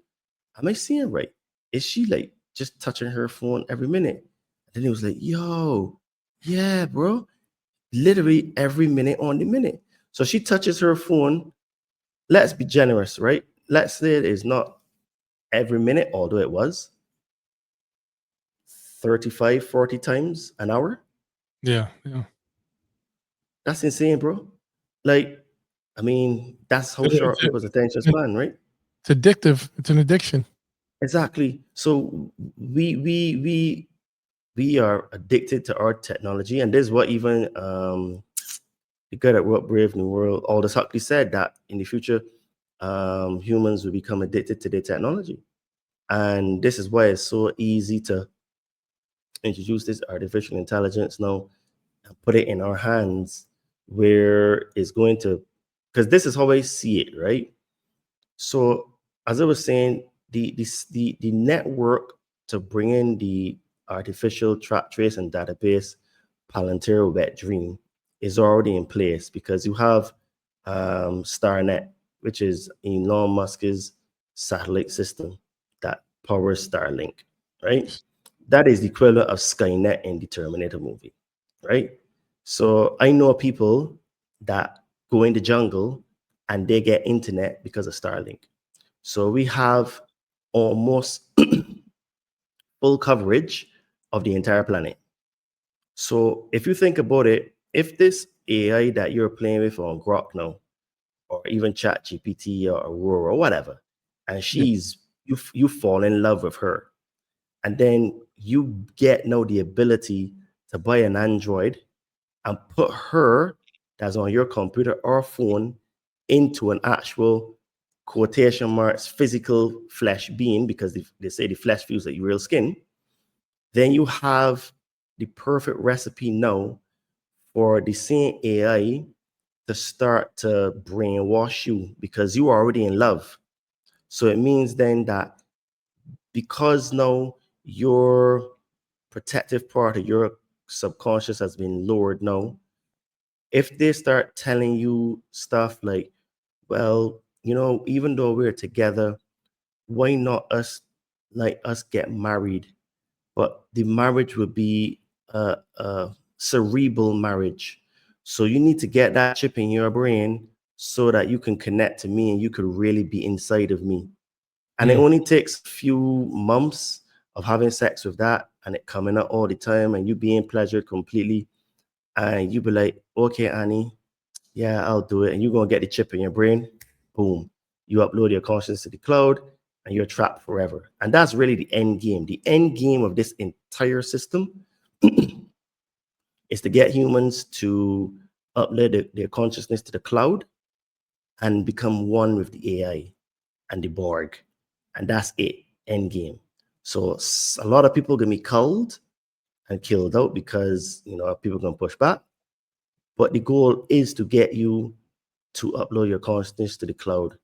S2: am I seeing right? Is she like just touching her phone every minute? And then he was like, yo, yeah, bro. Literally every minute on the minute. So she touches her phone. Let's be generous, right? Let's say it is not every minute, although it was 35, 40 times an hour.
S1: Yeah, yeah.
S2: That's insane, bro. Like, I mean, that's how short people's attention span, right?
S1: It's addictive. It's an addiction.
S2: Exactly. So we are addicted to our technology, and this is what even the guy that wrote Brave New World, Aldous Huxley, said that in the future, humans will become addicted to their technology, and this is why it's so easy to introduce this artificial intelligence now and put it in our hands, where it's going to, because this is how I see it, right? So as I was saying, the network to bring in the artificial track trace and database Palantir Wet Dream is already in place because you have StarNet, which is Elon Musk's satellite system that powers Starlink, right? That is the equivalent of Skynet in the Terminator movie, right? So I know people that go in the jungle and they get internet because of Starlink. So we have almost full coverage of the entire planet. So if you think about it, if this AI that you're playing with on Grok now, or even Chat GPT or Aurora or whatever, and
S1: Yeah.
S2: you fall in love with her, and then you get now the ability to buy an Android and put her that's on your computer or phone into an actual quotation marks physical flesh being, because they say the flesh feels like your real skin, then you have the perfect recipe now for the same AI to start to brainwash you because you are already in love. So it means then that because now your protective part of your subconscious has been lowered now, if they start telling you stuff like, well, even though we're together, why not us get married? But the marriage would be a cerebral marriage. So you need to get that chip in your brain so that you can connect to me and you could really be inside of me. And it
S1: Mm.
S2: only takes a few months of having sex with that and it coming out all the time and you being pleasured completely. And you be like, okay, Annie, yeah, I'll do it. And you're going to get the chip in your brain. Boom. You upload your consciousness to the cloud and you're trapped forever. And that's really the end game. The end game of this entire system is to get humans to upload their consciousness to the cloud and become one with the AI and the Borg. And that's it. End game. So a lot of people going to be culled and killed out because, people going to push back. But the goal is to get you to upload your consciousness to the cloud.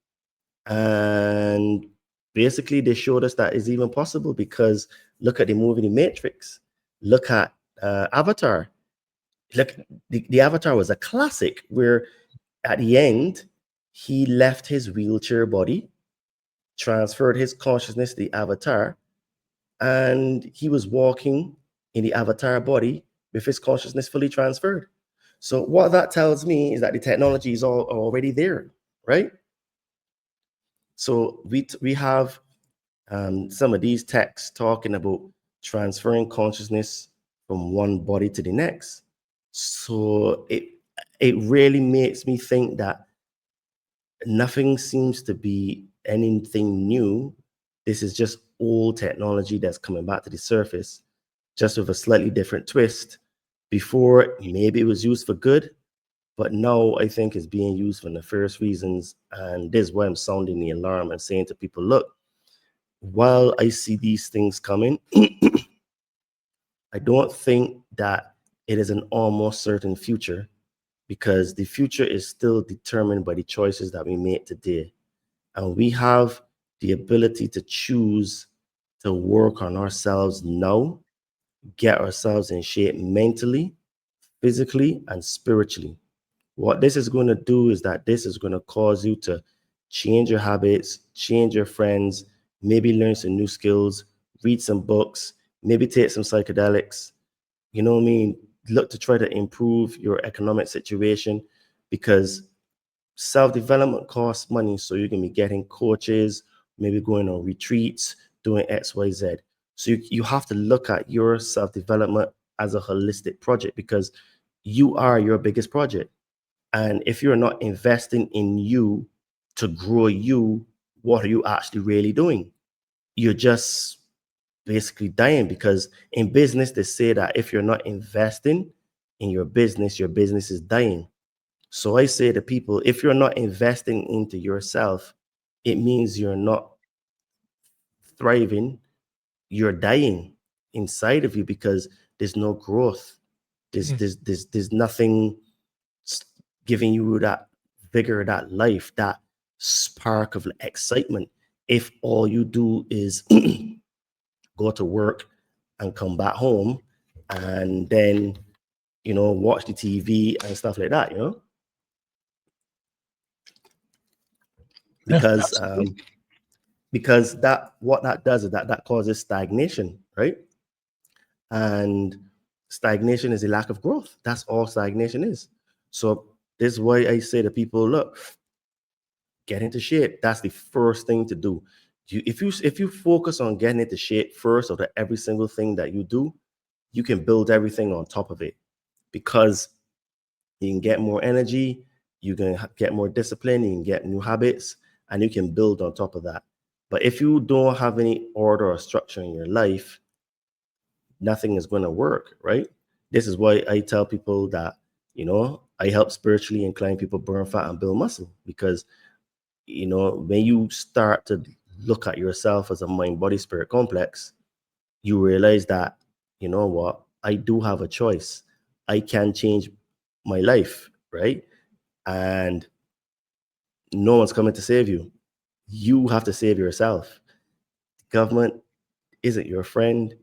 S2: And basically, they showed us that is even possible because look at the movie The Matrix. Look at Avatar. Look, the Avatar was a classic where at the end, he left his wheelchair body, transferred his consciousness to the Avatar, and he was walking in the Avatar body with his consciousness fully transferred. So what that tells me is that the technology is already there, right? So we have some of these texts talking about transferring consciousness from one body to the next. So it really makes me think that nothing seems to be anything new. This is just old technology that's coming back to the surface, just with a slightly different twist. Before, maybe it was used for good, But now I think it's being used for nefarious reasons. And this is why I'm sounding the alarm and saying to people, look, while I see these things coming, I don't think that it is an almost certain future, because the future is still determined by the choices that we make today. And we have the ability to choose to work on ourselves now, get ourselves in shape mentally, physically, and spiritually. What this is going to do is that this is going to cause you to change your habits, change your friends, maybe learn some new skills, read some books, maybe take some psychedelics. You know what I mean? Look to try to improve your economic situation, because self-development costs money. So you can be getting coaches, maybe going on retreats, doing XYZ. So you have to look at your self-development as a holistic project, because you are your biggest project. And if you're not investing in you to grow you, what are you actually really doing? You're just basically dying, because in business, they say that if you're not investing in your business is dying. So I say to people, if you're not investing into yourself, it means you're not thriving, you're dying inside of you, because there's no growth.
S1: Mm.
S2: There's nothing giving you that vigor, that life, that spark of excitement. If all you do is go to work and come back home and then, watch the TV and stuff like that,
S1: Yeah,
S2: because
S1: absolutely.
S2: that what that does is that causes stagnation, right? And stagnation is a lack of growth. That's all stagnation is. So this is why I say to people, look, get into shape. That's the first thing to do. If you focus on getting into shape first, or that every single thing that you do, you can build everything on top of it, because you can get more energy, you can get more discipline, you can get new habits, and you can build on top of that. But if you don't have any order or structure in your life, nothing is going to work, right? This is why I tell people that, I help spiritually inclined people burn fat and build muscle, because, when you start to look at yourself as a mind, body, spirit complex, you realize that, you know what, I do have a choice. I can change my life, right? And no one's coming to save you. You have to save yourself. Government isn't your friend.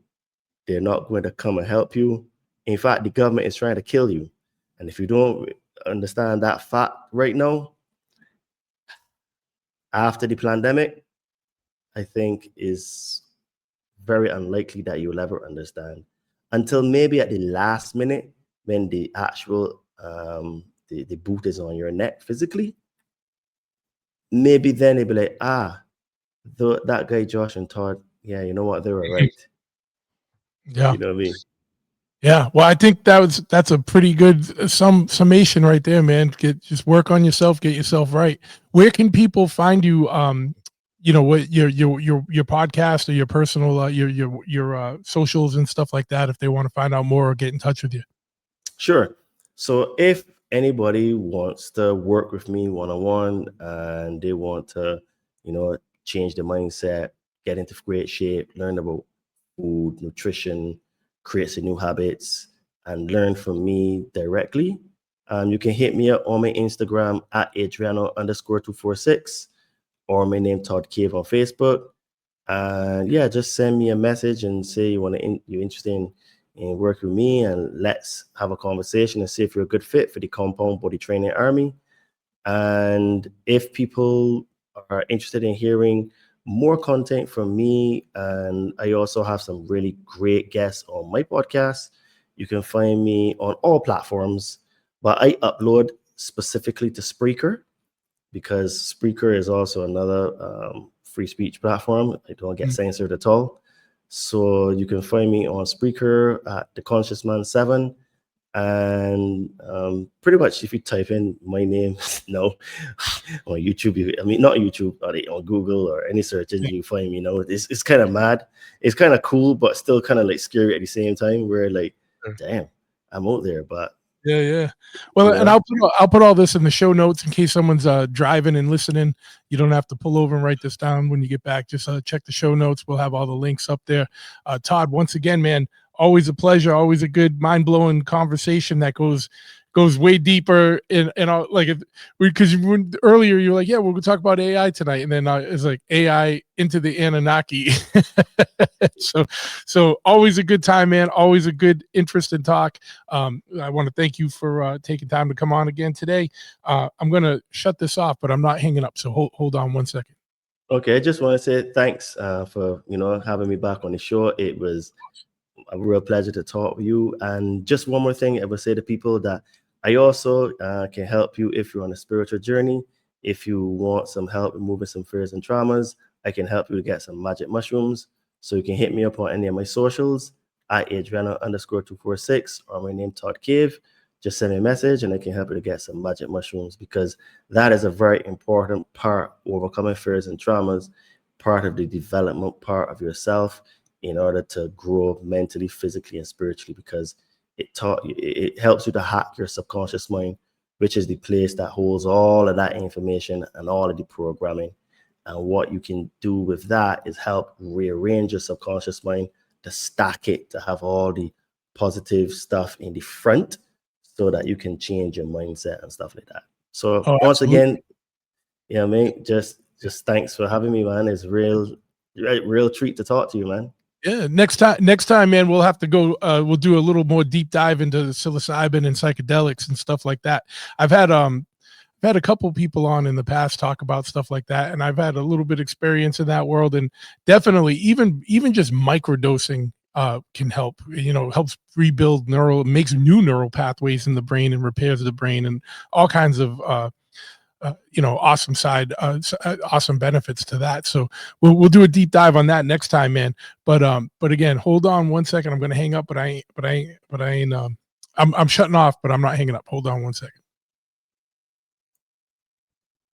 S2: They're not going to come and help you. In fact, the government is trying to kill you. And if you don't understand that fact right now, after the pandemic, I think is very unlikely that you'll ever understand, until maybe at the last minute, when the actual the boot is on your neck physically. Maybe then they'll be like, that guy Josh and Todd, yeah, you know what, they were right.
S1: Yeah.
S2: You know what I mean?
S1: Yeah, well, I think that's a pretty good summation right there, man. Just work on yourself, get yourself right. Where can people find you? What your podcast or your personal your socials and stuff like that, if they want to find out more or get in touch with you.
S2: Sure. So if anybody wants to work with me one on one, and they want to, change their mindset, get into great shape, learn about food, nutrition, create some new habits, and learn from me directly, you can hit me up on my Instagram at Adriano_246, or my name Todd Cave on Facebook. And yeah, just send me a message and say you're interested in work with me, and let's have a conversation and see if you're a good fit for the Compound Body Training Army. And if people are interested in hearing more content from me, and I also have some really great guests on my podcast, you can find me on all platforms, but I upload specifically to Spreaker, because Spreaker is also another free speech platform. I don't get
S1: Mm.
S2: censored at all. So you can find me on Spreaker at The Conscious Man 7. And pretty much if you type in my name no on YouTube, not YouTube, or on Google or any search engine, you find me. It's kind of mad. It's kind of cool, but still kind of like scary at the same time, where like,
S1: Sure.
S2: damn, I'm out there. But
S1: Yeah. Well,
S2: You
S1: and
S2: know?
S1: I'll put all this in the show notes in case someone's driving and listening. You don't have to pull over and write this down when you get back. Just check the show notes. We'll have all the links up there. Todd, once again, man, always a pleasure. Always a good mind blowing conversation that goes way deeper in all, like, because earlier you were like, yeah, we're gonna talk about AI tonight, and then it's like AI into the Annunaki. so always a good time, man. Always a good interesting talk. I want to thank you for taking time to come on again today. I'm gonna shut this off, but I'm not hanging up, so hold on 1 second.
S2: Okay, I just want to say thanks for having me back on the show. It was a real pleasure to talk with you. And just one more thing, I would say to people that I also can help you if you're on a spiritual journey. If you want some help removing some fears and traumas, I can help you to get some magic mushrooms. So you can hit me up on any of my socials at Adriana_246 or my name Todd Cave. Just send me a message and I can help you to get some magic mushrooms, because that is a very important part, overcoming fears and traumas, part of the development part of yourself in order to grow mentally, physically, and spiritually, because it helps you to hack your subconscious mind, which is the place that holds all of that information and all of the programming. And what you can do with that is help rearrange your subconscious mind, to stack it, to have all the positive stuff in the front so that you can change your mindset and stuff like that. So once again, man, just thanks for having me, man. It's real treat to talk to you, man.
S1: Yeah, next time, man, we'll have to go. We'll do a little more deep dive into psilocybin and psychedelics and stuff like that. I've had a couple people on in the past talk about stuff like that, and I've had a little bit of experience in that world, and definitely even just microdosing can help. Helps rebuild makes new neural pathways in the brain and repairs the brain and all kinds of awesome benefits to that. So we'll do a deep dive on that next time, man. But again, hold on 1 second. I'm gonna hang up, but I ain't I'm shutting off, but I'm not hanging up. Hold on 1 second.